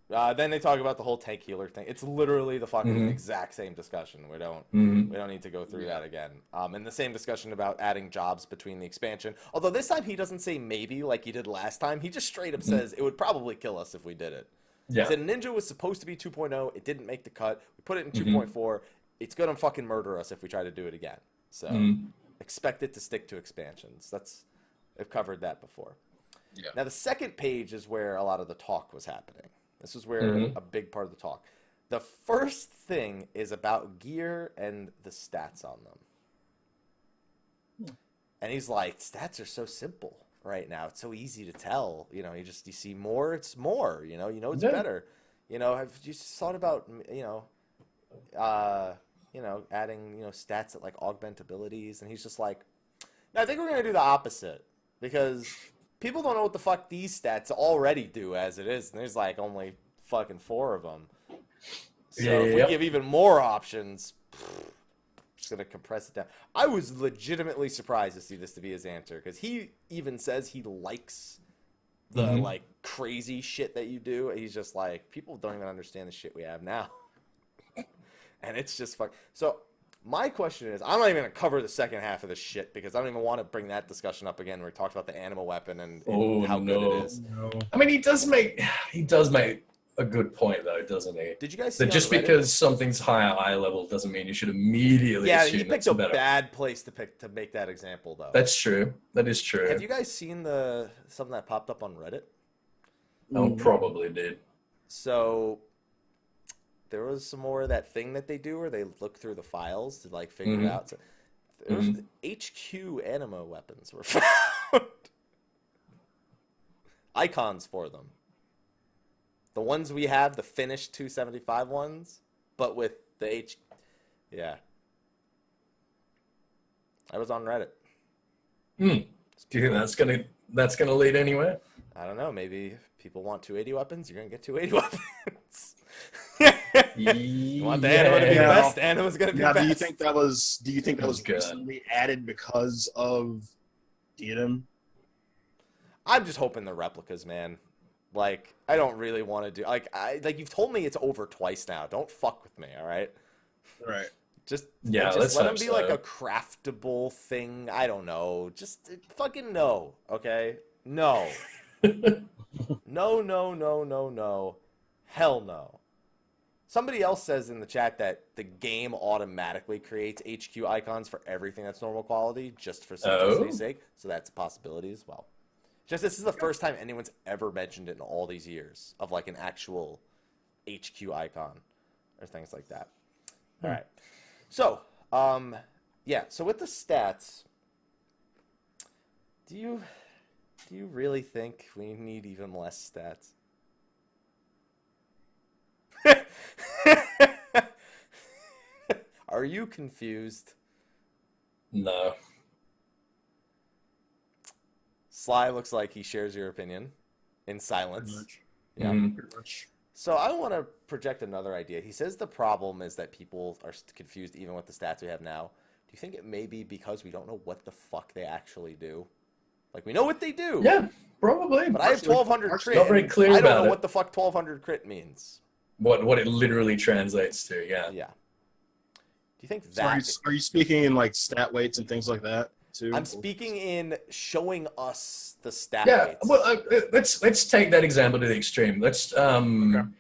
Speaker 1: Then they talk about the whole tank healer thing. It's literally the fucking exact same discussion. We don't need to go through that again. And the same discussion about adding jobs between the expansion. Although this time he doesn't say maybe like he did last time. He just straight up says it would probably kill us if we did it.
Speaker 3: Yeah.
Speaker 1: He said Ninja was supposed to be 2.0. It didn't make the cut. We put it in 2.4. It's gonna fucking murder us if we try to do it again. So expect it to stick to expansions. I've covered that before.
Speaker 2: Yeah.
Speaker 1: Now the second page is where a lot of the talk was happening. This is where a big part of the talk. The first thing is about gear and the stats on them. And he's like, stats are so simple right now. It's so easy to tell. You see more, it's more. You know it's better. Have you thought about adding stats that like augment abilities? And he's just like, no, I think we're gonna do the opposite because people don't know what the fuck these stats already do as it is, and there's like only fucking 4 of them. So if we give even more options, it's gonna compress it down. I was legitimately surprised to see this to be his answer, because he even says he likes the like crazy shit that you do. He's just like, people don't even understand the shit we have now, and it's just fuck. So my question is, I'm not even gonna cover the second half of this shit because I don't even want to bring that discussion up again where he talks about the animal weapon and how good it is.
Speaker 2: No.
Speaker 3: I mean, he does make a good point, though, doesn't he?
Speaker 1: Did you guys see
Speaker 3: that just
Speaker 1: on Reddit?
Speaker 3: because something's higher eye level doesn't mean you should immediately
Speaker 1: Yeah,
Speaker 3: assume
Speaker 1: he picked
Speaker 3: it's
Speaker 1: a
Speaker 3: better.
Speaker 1: bad place to pick to make that example, though.
Speaker 3: That's true. That is true.
Speaker 1: Have you guys seen something that popped up on Reddit?
Speaker 3: I probably did.
Speaker 1: So there was some more of that thing that they do where they look through the files to like figure it out. So there was HQ anima weapons were found. Icons for them. The ones we have, the finished 275 ones, but with the H. Yeah. I was on Reddit.
Speaker 3: Do you think that's gonna lead anywhere?
Speaker 1: I don't know. Maybe people want 280 weapons. You're gonna get 280 weapons. You want the anima to be best. The anima's gonna be best.
Speaker 2: Do you think that was
Speaker 3: good.
Speaker 2: recently added because of Diadem?
Speaker 1: I'm just hoping the replicas, man. Like, I don't really want to do like you've told me it's over twice now. Don't fuck with me, all right?
Speaker 2: Right.
Speaker 1: Just
Speaker 3: let's
Speaker 1: let them
Speaker 3: hope
Speaker 1: be
Speaker 3: so.
Speaker 1: like a craftable thing. I don't know. Just fucking no, okay? No. No. Hell no. Somebody else says in the chat that the game automatically creates HQ icons for everything that's normal quality just for simplicity's sake. So that's a possibility as well. Just this is the first time anyone's ever mentioned it in all these years of like an actual HQ icon or things like that. All right. So, yeah. So with the stats, do you really think we need even less stats? Are you confused?
Speaker 3: No.
Speaker 1: Sly looks like he shares your opinion in silence.
Speaker 2: Pretty much.
Speaker 1: Yeah.
Speaker 2: Pretty much.
Speaker 1: So I want to project another idea. He says the problem is that people are confused even with the stats we have now. Do you think it may be because we don't know what the fuck they actually do? Like, we know what they do.
Speaker 3: Yeah, probably.
Speaker 1: But I have 1200 crit.
Speaker 3: Not very clear
Speaker 1: I don't
Speaker 3: about
Speaker 1: know
Speaker 3: it.
Speaker 1: what the fuck 1200 crit means.
Speaker 3: What it literally translates to, yeah.
Speaker 1: Yeah. Do you think
Speaker 2: So
Speaker 1: that...
Speaker 2: are you speaking in like stat weights and things like that too?
Speaker 1: I'm speaking in showing us the stat
Speaker 3: Yeah,
Speaker 1: weights.
Speaker 3: well, let's take that example to the extreme. Let's I'm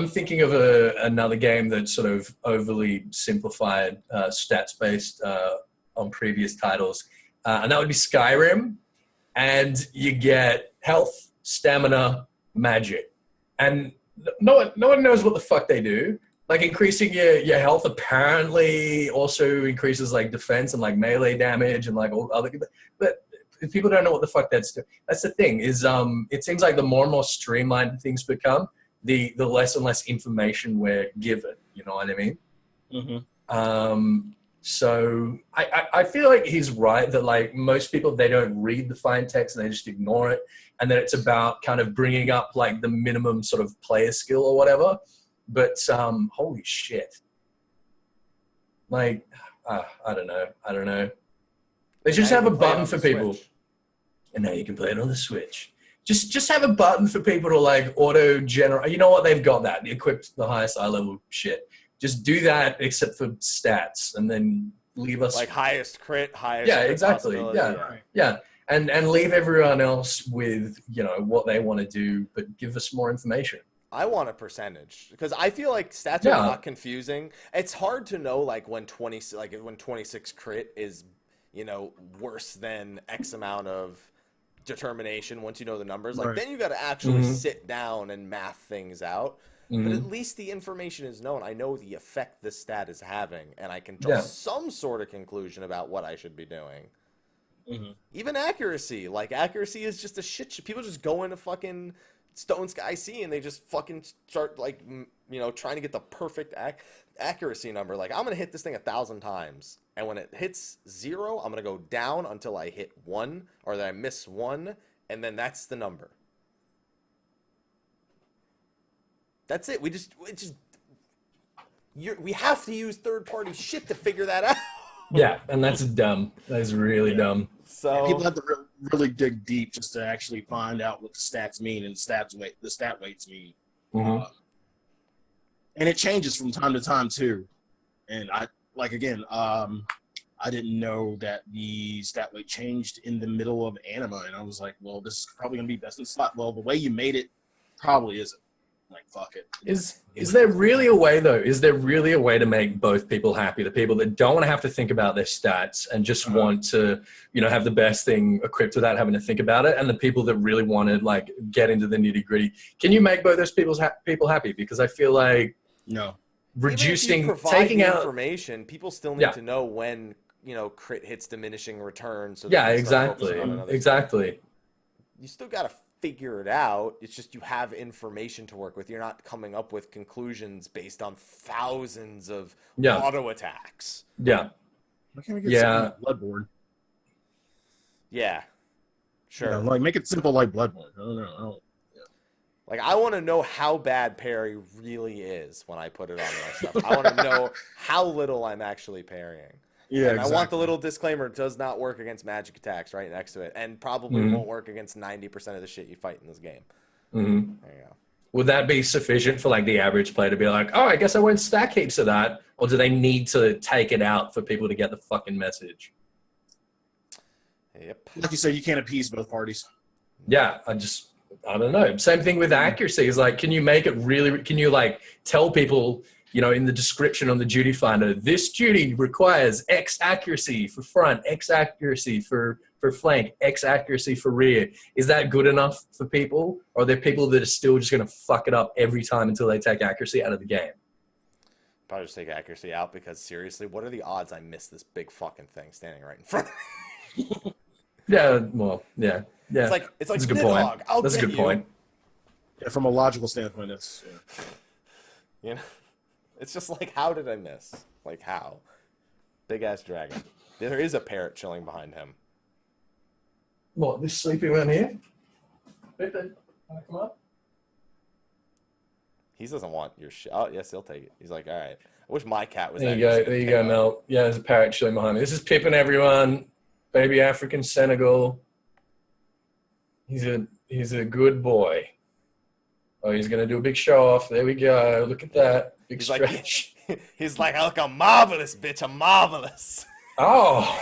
Speaker 3: thinking of another game that's sort of overly simplified, stats based on previous titles, and that would be Skyrim. And you get health, stamina, magic, and no one knows what the fuck they do. Like, increasing your health apparently also increases like defense and like melee damage and like all other. But people don't know what the fuck that's doing. That's the thing is, it seems like the more and more streamlined things become, the less and less information we're given. You know what I mean?
Speaker 2: Mm-hmm.
Speaker 3: So I feel like he's right that like most people, they don't read the fine text and they just ignore it, and that it's about kind of bringing up like the minimum sort of player skill or whatever. But holy shit, like I don't know. They just have a button for people, and now you can play it on the Switch. Just have a button for people to like auto generate. You know what? They've got that. They equipped the highest eye level shit. Just do that, except for stats, and then leave us
Speaker 1: like highest crit, highest.
Speaker 3: Yeah,
Speaker 1: crit
Speaker 3: exactly.
Speaker 1: possibility.
Speaker 3: Yeah, and leave everyone else with what they want to do, but give us more information.
Speaker 1: I want a percentage because I feel like stats are not confusing. It's hard to know like when 26 crit is, worse than X amount of determination once you know the numbers. Like then you got to actually sit down and math things out. But at least the information is known. I know the effect this stat is having, and I can draw some sort of conclusion about what I should be doing. Even accuracy. Like, accuracy is just a shit. People just go into fucking Stone Sky Sea and they just fucking start, like, trying to get the perfect accuracy number. Like, I'm going to hit this thing 1,000 times. And when it hits 0, I'm going to go down until I hit 1, or that I miss 1. and then that's the number. That's it. We have to use third-party shit to figure that out.
Speaker 3: Yeah, and that's dumb. That is really dumb.
Speaker 1: So
Speaker 2: people have to really dig deep just to actually find out what the stats mean and the stat weights mean.
Speaker 3: Mm-hmm.
Speaker 2: And it changes from time to time too. And I didn't know that the stat weight changed in the middle of anima, and I was like, well, this is probably gonna be best in slot. Well, the way you made it probably isn't. Like, fuck it.
Speaker 3: Is there really a way, though? Is there really a way to make both people happy? The people that don't want to have to think about their stats and just want to, have the best thing equipped without having to think about it, and the people that really want to, like, get into the nitty-gritty. Can you make both those people happy? Because I feel like
Speaker 1: taking out information, people still need to know when, crit hits diminishing returns. So
Speaker 3: exactly.
Speaker 1: You still got to figure it out. It's just you have information to work with. You're not coming up with conclusions based on thousands of auto attacks.
Speaker 3: Yeah.
Speaker 2: Why can't we get something like Bloodborne?
Speaker 1: Yeah. Sure.
Speaker 2: Make it simple like Bloodborne. I don't know.
Speaker 1: Like, I want to know how bad parry really is when I put it on my stuff. I want to know how little I'm actually parrying.
Speaker 2: Yeah,
Speaker 1: and I want the little disclaimer, it does not work against magic attacks right next to it, and probably won't work against 90% of the shit you fight in this game.
Speaker 3: Mm-hmm.
Speaker 1: There you go.
Speaker 3: Would that be sufficient for, like, the average player to be like, oh, I guess I won't stack heaps of that? Or do they need to take it out for people to get the fucking message?
Speaker 1: Yep.
Speaker 2: Like you said, you can't appease both parties.
Speaker 3: Yeah, I don't know. Same thing with accuracy. Is like, can you make it really, can you, like, tell people, in the description on the duty finder, this duty requires X accuracy for front, X accuracy for flank, X accuracy for rear. Is that good enough for people? Or are there people that are still just going to fuck it up every time until they take accuracy out of the game?
Speaker 1: Probably just take accuracy out, because seriously, what are the odds I miss this big fucking thing standing right in front of me?
Speaker 3: Yeah. It's
Speaker 1: like
Speaker 3: that's a good point. That's a good point.
Speaker 2: Yeah, from a logical standpoint, it's
Speaker 1: it's just like, how did I miss? Like, how? Big ass dragon. There is a parrot chilling behind him.
Speaker 3: What, this sleeping one here? Pippin, wanna come up?
Speaker 1: He doesn't want your shit. Oh, yes, he'll take it. He's like, all right. I wish my cat was
Speaker 3: there. There you go, Mel. Yeah, there's a parrot chilling behind me. This is Pippin, everyone. Baby African Senegal. He's a good boy. Oh, he's gonna do a big show off. There we go. Look at that. Big stretch.
Speaker 1: He's like, I look, I'm marvelous, bitch. I'm marvelous.
Speaker 3: Oh,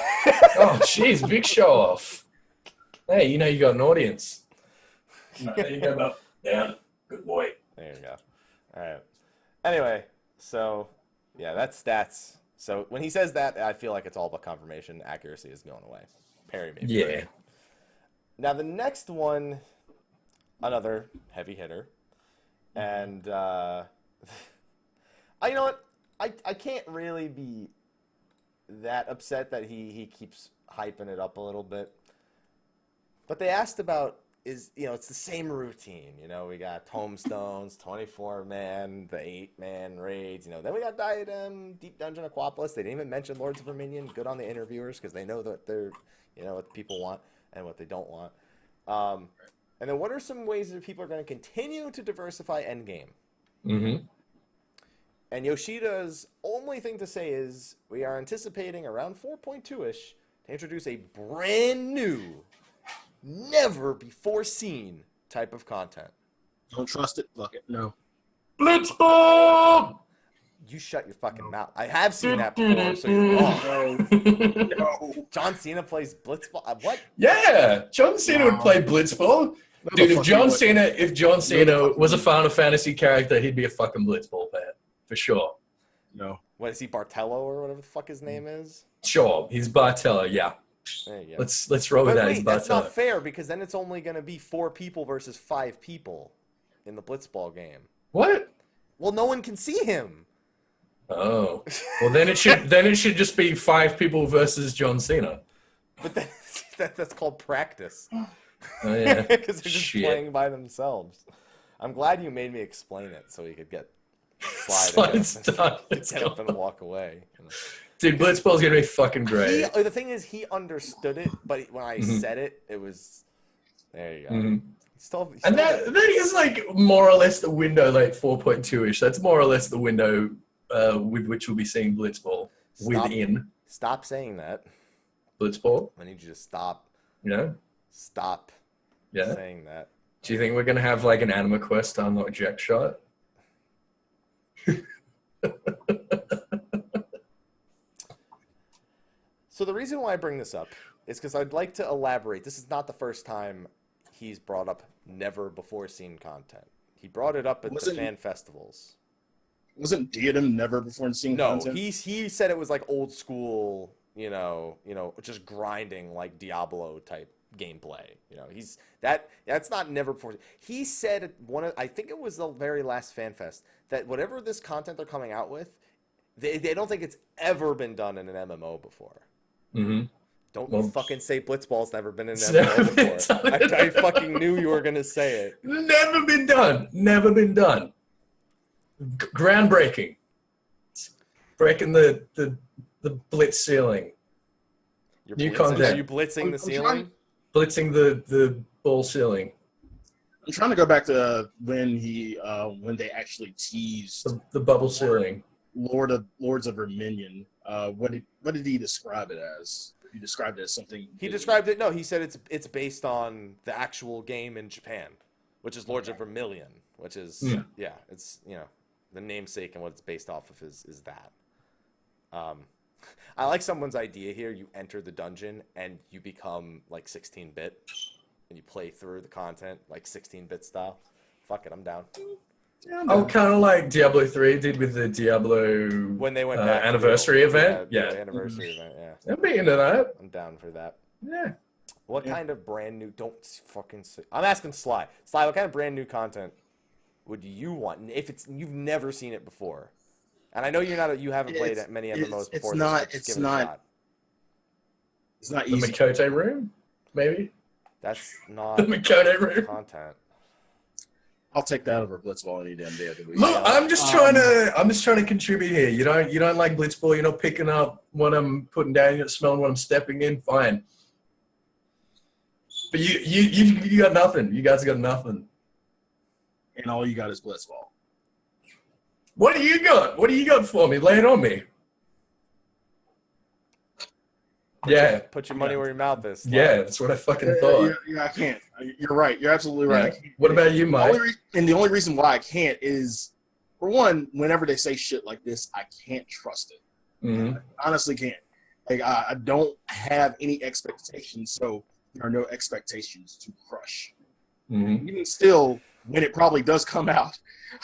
Speaker 3: jeez, big show off. Hey, you got an audience. There you go, Mel. Down. Good boy.
Speaker 1: There you go. All right. Anyway, so yeah, that's stats. So when he says that, I feel like it's all about confirmation. Accuracy is going away. Parry maybe.
Speaker 3: Yeah.
Speaker 1: Right? Now the next one, another heavy hitter, and you know what? I can't really be that upset that he keeps hyping it up a little bit. But they asked about it's the same routine. We got Tombstones, 24-man, the 8-man raids. Then we got Diadem, Deep Dungeon, Aquapolis. They didn't even mention Lords of Verminion. Good on the interviewers, because they know that they're, what people want and what they don't want. And then what are some ways that people are going to continue to diversify endgame?
Speaker 3: Mm-hmm.
Speaker 1: And Yoshida's only thing to say is we are anticipating around 4.2-ish to introduce a brand new, never before seen type of content.
Speaker 2: Don't trust it. Fuck it. No.
Speaker 3: Blitzball!
Speaker 1: You shut your fucking mouth. I have seen that before, so you're wrong.
Speaker 2: No.
Speaker 1: John Cena plays Blitzball. What?
Speaker 3: Yeah, John Cena would play Blitzball. Dude, if John Cena was a Final Fantasy character, he'd be a fucking Blitzball player for sure.
Speaker 2: No.
Speaker 1: What is he, Bartello or whatever the fuck his name is?
Speaker 3: Sure, he's Bartello. Yeah.
Speaker 1: There you go.
Speaker 3: Let's roll with that. He's
Speaker 1: That's
Speaker 3: Bartello.
Speaker 1: not fair, because then it's only going to be 4 people versus 5 people in the Blitzball game.
Speaker 3: What?
Speaker 1: Well, no one can see him.
Speaker 3: Oh. Well, then it should just be 5 people versus John Cena.
Speaker 1: But that's called practice.
Speaker 3: Oh yeah.
Speaker 1: Because they're just playing by themselves. I'm glad you made me explain it so he could get Slyh get up and walk away.
Speaker 3: Dude, Blitzball's gonna be fucking great.
Speaker 1: The thing is, he understood it, but when I said it, it was There you go.
Speaker 3: And that is like more or less the window, like 4.2-ish. That's more or less the window with which we'll be seeing Blitzball within.
Speaker 1: Stop saying that.
Speaker 3: Blitzball?
Speaker 1: I need you to stop.
Speaker 3: Stop
Speaker 1: saying that.
Speaker 3: Do you think we're going to have like an Anima quest to unlock Jack Shot?
Speaker 1: So the reason why I bring this up is because I'd like to elaborate. This is not the first time he's brought up never before seen content. He brought it up at the fan festivals.
Speaker 2: Wasn't Diadem never before seen content?
Speaker 1: No, he said it was like old school, just grinding like Diablo type gameplay. That's not never before. He said at I think it was the very last fan fest, that whatever this content they're coming out with, they don't think it's ever been done in an MMO before.
Speaker 3: Mm-hmm.
Speaker 1: Don't fucking say Blitzball's never been in an MMO before. I fucking knew you were gonna say it.
Speaker 3: Never been done. Never been done. Groundbreaking. Breaking the blitz ceiling. New content.
Speaker 1: Are you blitzing the ceiling?
Speaker 3: Blitzing the ball ceiling.
Speaker 2: I'm trying to go back to when they actually teased
Speaker 3: the bubble ceiling.
Speaker 2: Lords of Verminion. What did he describe it as? He described it as something.
Speaker 1: He described it. No, he said it's based on the actual game in Japan, which is Lords of Vermilion, which is it's the namesake and what it's based off of is that. I like someone's idea here. You enter the dungeon and you become like 16-bit, and you play through the content like 16-bit style. Fuck it, I'm down.
Speaker 3: Oh, kind of like Diablo 3 did with the Diablo
Speaker 1: when they went back
Speaker 3: anniversary event.
Speaker 1: Yeah, anniversary event. Yeah,
Speaker 3: I'm being into that.
Speaker 1: I'm down for that.
Speaker 3: Yeah.
Speaker 1: What kind of brand new? Don't fucking say. I'm asking Slyh. Slyh, what kind of brand new content would you want? And if you've never seen it before, and I know you haven't played many MMOs before. It's not
Speaker 2: easy.
Speaker 3: The Makote room, maybe.
Speaker 1: That's not
Speaker 3: the Makote room
Speaker 1: content.
Speaker 2: I'll take that over Blitzball any damn day of the week.
Speaker 3: Look, I'm just trying to contribute here. You don't like Blitzball. You're not picking up what I'm putting down. You're not smelling what I'm stepping in. Fine. But you got nothing. You guys got nothing.
Speaker 2: And all you got is Blitzball.
Speaker 3: What do you got? What do you got for me? Lay it on me.
Speaker 1: Put your money where your mouth is.
Speaker 3: Yeah, that's what I fucking thought.
Speaker 2: Yeah, I can't. You're right. You're absolutely right.
Speaker 3: Yeah. What about you, Mike?
Speaker 2: The only reason why I can't is, for one, whenever they say shit like this, I can't trust it.
Speaker 3: Mm-hmm.
Speaker 2: I honestly can't. Like, I don't have any expectations, so there are no expectations to crush.
Speaker 3: Mm-hmm.
Speaker 2: Even still, when it probably does come out,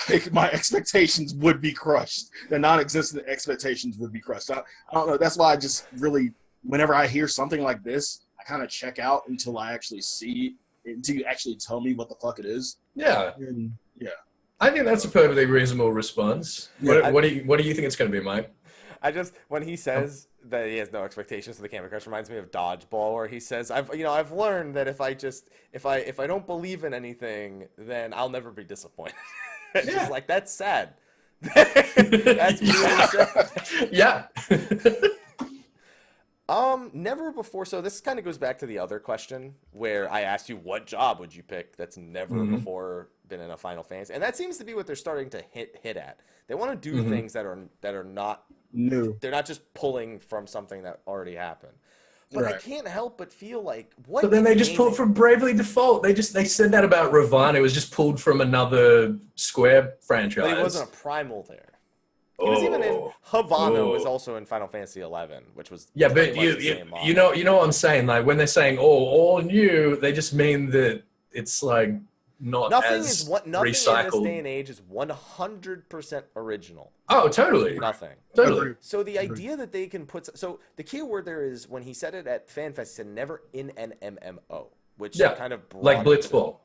Speaker 2: like, my expectations would be crushed. The non-existent expectations would be crushed. I don't know. That's why I just really, whenever I hear something like this, I kind of check out until I actually see it, until you actually tell me what the fuck it is.
Speaker 3: Yeah.
Speaker 2: And, yeah.
Speaker 3: I think that's a perfectly reasonable response.
Speaker 2: Yeah,
Speaker 3: what do you think it's going to be, Mike?
Speaker 1: When he says that he has no expectations for the Candy Crush, reminds me of Dodgeball, where he says, I've learned that if I don't believe in anything, then I'll never be disappointed. It's just like, that's sad. That's really sad.
Speaker 3: Yeah.
Speaker 1: Never before. So this kind of goes back to the other question where I asked you, what job would you pick that's never before been in a Final Fantasy? And that seems to be what they're starting to hit at. They want to do things that are not
Speaker 2: new.
Speaker 1: They're not just pulling from something that already happened. But I can't help but feel like what.
Speaker 3: But then they just pulled from Bravely Default. They said that about Ravana. It was just pulled from another Square franchise.
Speaker 1: But he wasn't a primal there. He was even in Havana. Was also in Final Fantasy XI, which was
Speaker 3: but you know what I'm saying. Like when they're saying all new, they just mean that it's like nothing in this day and age is 100% original. Oh, totally.
Speaker 1: Nothing.
Speaker 3: Totally.
Speaker 1: So the idea that they can put the key word there is when he said it at FanFest, he said never in an MMO, which kind of brought
Speaker 3: like Blitzball.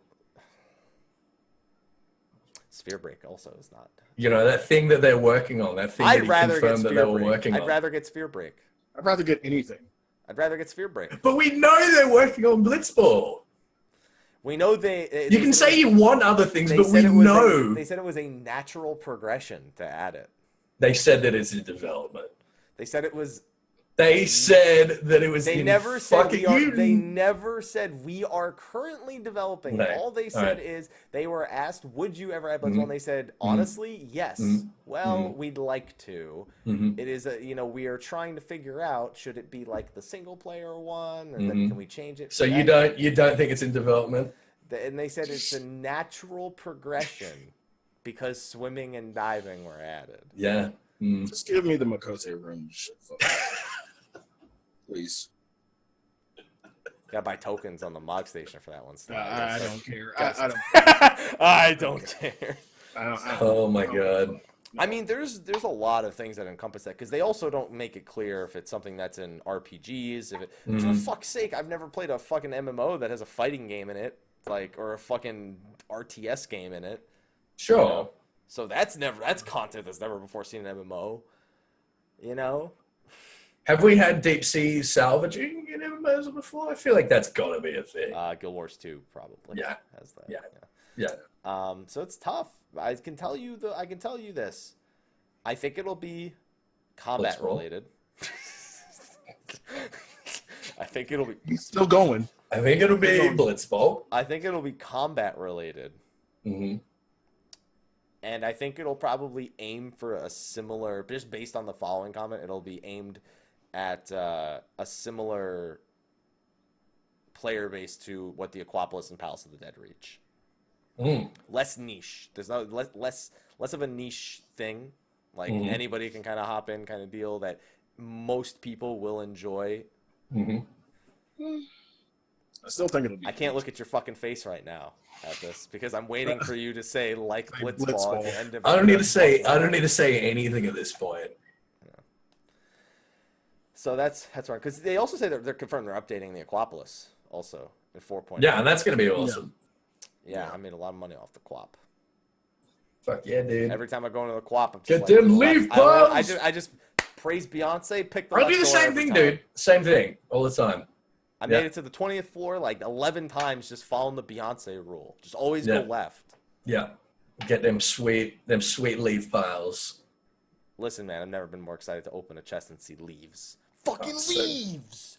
Speaker 1: Sphere Break also is not.
Speaker 3: That thing that they're working on. That thing that he confirmed that they were working on.
Speaker 1: I'd rather get Sphere Break.
Speaker 2: I'd rather get anything.
Speaker 1: I'd rather get Sphere Break.
Speaker 3: But we know they're working on Blitzball.
Speaker 1: We know
Speaker 3: you can say you want other things, but we know.
Speaker 1: They said it was a natural progression to add it.
Speaker 3: They said that it's in development.
Speaker 1: They said it was
Speaker 3: They said that it was.
Speaker 1: They
Speaker 3: in
Speaker 1: never said
Speaker 3: fucking
Speaker 1: we are.
Speaker 3: you.
Speaker 1: They never said we are currently developing.
Speaker 3: Right.
Speaker 1: All they said is they were asked, "Would you ever add Blitz?" And they said, "Honestly, yes. Well, we'd like to. It is a we are trying to figure out should it be like the single player one, or then can we change it?"
Speaker 3: So you don't think it's in development?
Speaker 1: And they said it's a natural progression because swimming and diving were added.
Speaker 3: Yeah.
Speaker 2: Just give me the Makote room shit, please.
Speaker 1: Gotta buy tokens on the mod station for that one.
Speaker 2: I don't care.
Speaker 1: I don't care.
Speaker 3: Oh my god.
Speaker 1: I mean, there's a lot of things that encompass that because they also don't make it clear if it's something that's in RPGs. If it, for fuck's sake, I've never played a fucking MMO that has a fighting game in it, or a fucking RTS game in it.
Speaker 3: Sure.
Speaker 1: You know? So that's content that's never before seen in MMO. You know.
Speaker 3: Have we had deep sea salvaging in MMOs before? I feel like that's got to be a thing.
Speaker 1: Guild Wars 2 probably.
Speaker 3: Yeah.
Speaker 1: Has that.
Speaker 3: Yeah.
Speaker 1: So it's tough. I can tell you this. I think it'll be combat related. I think it'll be.
Speaker 2: He's still going.
Speaker 3: I think it'll be Blitzball.
Speaker 1: I think it'll be combat related. And I think it'll probably aim for a similar, just based on the following comment, it'll be aimed at a similar player base to what the Aquapolis and Palace of the Dead reach. Less niche. There's no less of a niche thing. Like anybody can kind of hop in, kind of deal that most people will enjoy.
Speaker 2: I still think it'll be.
Speaker 1: I can't look at your fucking face right now at this because I'm waiting for you to say like Blitzball at the end of.
Speaker 3: I don't need to say anything at this point.
Speaker 1: So that's right because they also say they're confirmed they're updating the Aquapolis also at 4.0.
Speaker 3: Yeah, and that's gonna be awesome.
Speaker 1: Yeah, I made a lot of money off the Quap.
Speaker 3: Fuck yeah, dude.
Speaker 1: Every time I go into the Quap, I'm
Speaker 3: Get
Speaker 1: just
Speaker 3: them leaf piles!
Speaker 1: I just praise Beyonce, pick the
Speaker 3: I do the same thing, dude. Same thing all the time.
Speaker 1: I made it to the 20th floor like 11 times just following the Beyonce rule. Just always go left.
Speaker 3: Yeah. Get them sweet leaf piles.
Speaker 1: Listen, man, I've never been more excited to open a chest and see leaves. Fucking leaves!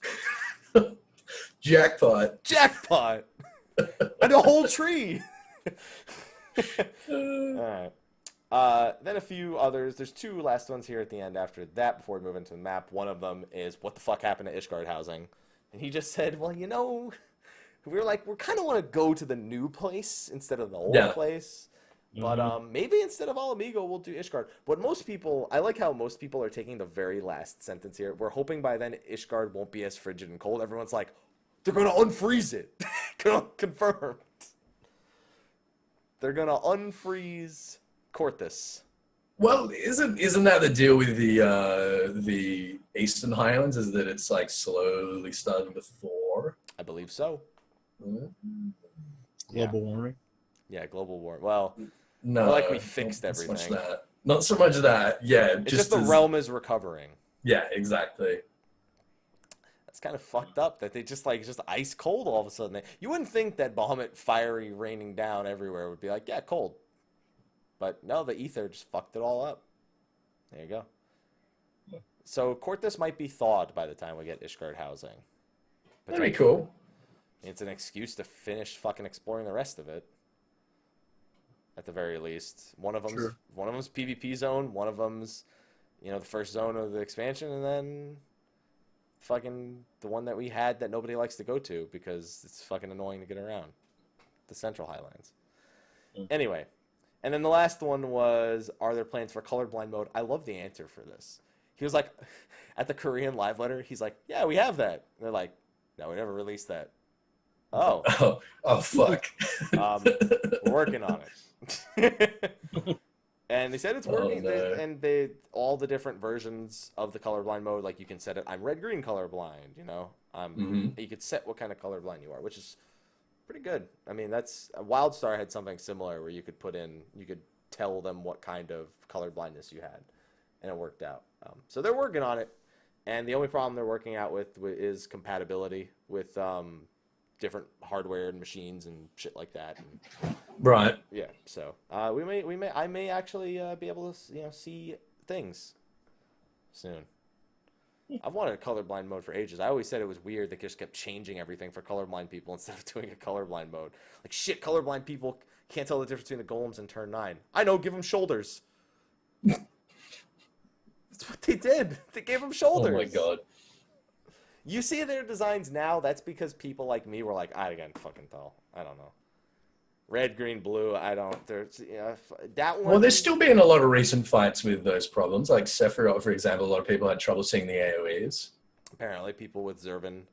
Speaker 3: Jackpot.
Speaker 1: Jackpot! And a whole tree! Alright. Then a few others. There's two last ones here at the end after that before we move into the map. One of them is what the fuck happened to Ishgard housing. And he just said, well, we kind of want to go to the new place instead of the old place. But maybe instead of Alamigo, we'll do Ishgard. But I like how most people are taking the very last sentence here. We're hoping by then Ishgard won't be as frigid and cold. Everyone's like, they're going to unfreeze it. Confirmed. They're going to unfreeze Corthus.
Speaker 3: Well, isn't that the deal with the Eastern Highlands? Is that it's like slowly starting to thaw?
Speaker 1: I believe so.
Speaker 2: Global warming.
Speaker 1: Yeah, global warming. Well,
Speaker 3: no,
Speaker 1: like we fixed everything.
Speaker 3: Not so much that. Yeah,
Speaker 1: it's just the realm is recovering.
Speaker 3: Yeah, exactly.
Speaker 1: That's kind of fucked up that they just ice cold all of a sudden. You wouldn't think that Bahamut fiery raining down everywhere would be like, yeah, cold. But no, the ether just fucked it all up. There you go. So Corthus might be thawed by the time we get Ishgard housing.
Speaker 3: That'd be cool.
Speaker 1: It's an excuse to finish fucking exploring the rest of it. At the very least, one of them's PvP zone, one of them's, the first zone of the expansion, and then fucking the one that we had that nobody likes to go to because it's fucking annoying to get around, the Central Highlands. Anyway. And then the last one was, are there plans for colorblind mode? I love the answer for this. He was like, at the Korean live letter, he's like, yeah, we have that. And they're like, no, we never released that. Oh.
Speaker 3: Oh, fuck.
Speaker 1: We're working on it. And they said it's working.
Speaker 3: No.
Speaker 1: And all the different versions of the colorblind mode, like you can set it, I'm red-green colorblind, You could set what kind of colorblind you are, which is pretty good. I mean, WildStar had something similar where you could tell them what kind of color blindness you had, and it worked out. So they're working on it, and the only problem they're working out with is compatibility with different hardware and machines and shit like that. And,
Speaker 3: right.
Speaker 1: Yeah. So I may actually be able to see things soon. I've wanted a colorblind mode for ages. I always said it was weird they just kept changing everything for colorblind people instead of doing a colorblind mode. Like, shit, colorblind people can't tell the difference between the golems in turn 9. I know, give them shoulders. That's what they did. They gave them shoulders.
Speaker 3: Oh my god.
Speaker 1: You see their designs now, that's because people like me were like, I can't fucking tell. I don't know. Red, green, blue, I don't. There's that one.
Speaker 3: Well, there's still been a lot of recent fights with those problems. Like Sephiroth, for example, a lot of people had trouble seeing the AoEs.
Speaker 1: Apparently, people with Zervan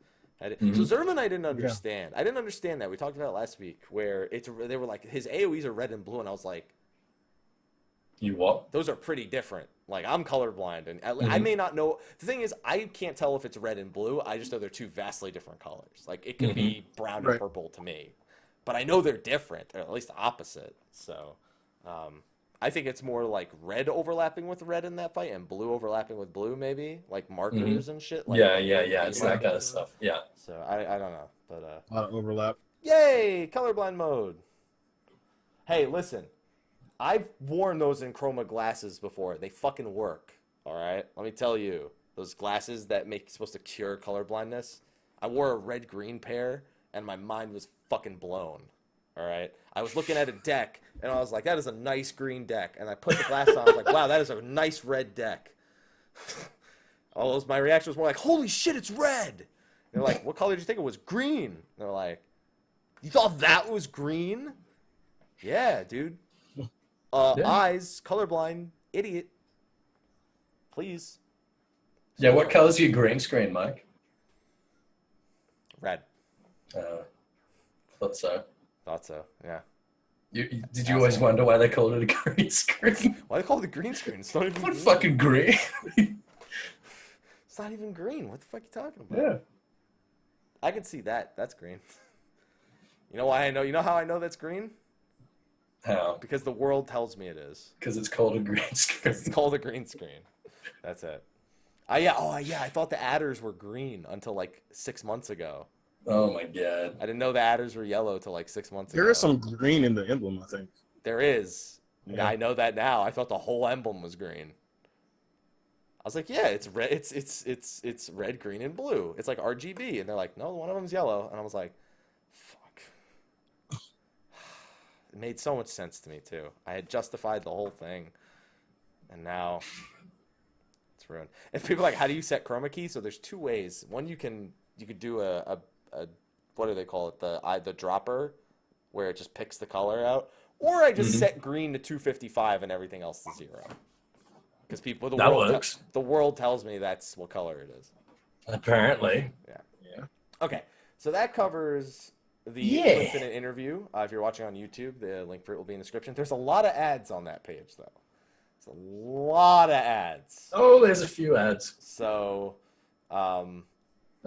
Speaker 1: had it.
Speaker 3: Mhm.
Speaker 1: So Zervan, I didn't understand. I didn't understand that. We talked about it last week, where they were like, his AoEs are red and blue, and I was like,
Speaker 3: You what?
Speaker 1: those are pretty different. Like, I'm colorblind, and I may not know. The thing is, I can't tell if it's red and blue. I just know they're two vastly different colors. Like, it could be brown and purple to me. But I know they're different, or at least opposite. So, I think it's more like red overlapping with red in that fight, and blue overlapping with blue, maybe like markers and shit. Like,
Speaker 3: Yeah. It's that kind of stuff. Yeah.
Speaker 1: So I don't know, but
Speaker 2: A lot of overlap.
Speaker 1: yay, colorblind mode. Hey, listen, I've worn those in chroma glasses before. They fucking work. All right, let me tell you, those glasses that make supposed to cure colorblindness. I wore a red-green pair, and my mind was fucking blown. All right, I was looking at a deck, and I was like, "That is a nice green deck." And I put the glasses on. I was like, "Wow, that is a nice red deck." My reaction was more like, "Holy shit, it's red!" And they're like, "What color did you think it was?" Green. And they're like, "You thought that was green?" Yeah, dude. Eyes, colorblind, idiot. Please.
Speaker 3: Yeah, what color's your green screen, Mike?
Speaker 1: Red.
Speaker 3: Thought so.
Speaker 1: Thought so, yeah.
Speaker 3: Did you always wonder why they called it a green screen?
Speaker 1: Why they call it the green screen? It's not even
Speaker 3: What
Speaker 1: green.
Speaker 3: fucking green?
Speaker 1: It's not even green. What the fuck are you talking about?
Speaker 3: Yeah.
Speaker 1: I can see that. That's green. You know why I know? You know how I know that's green?
Speaker 3: How?
Speaker 1: Because the world tells me it is.
Speaker 3: Because it's called a green screen.
Speaker 1: It's called a green screen. That's it. I thought the adders were green until like 6 months ago.
Speaker 3: Oh my god.
Speaker 1: I didn't know the adders were yellow till like 6 months ago.
Speaker 2: There is some green in the emblem, I think.
Speaker 1: There is.
Speaker 2: Yeah.
Speaker 1: I know that now. I thought the whole emblem was green. I was like, yeah, it's red. It's red, green, and blue. It's like RGB, and they're like, no, one of them's yellow, and I was like, fuck. It made so much sense to me too. I had justified the whole thing, and now it's ruined. And people are like, how do you set chroma key? So there's two ways. One, you could do a what do they call it? The dropper, where it just picks the color out. Or I just set green to 255 and everything else to 0. Because the world tells me that's what color it is.
Speaker 3: Apparently.
Speaker 2: Yeah.
Speaker 1: Okay, so that covers the Twinfinite Interview. If you're watching on YouTube, the link for it will be in the description. There's a lot of ads on that page, though. It's a lot of ads.
Speaker 3: Oh, there's a few ads.
Speaker 1: So,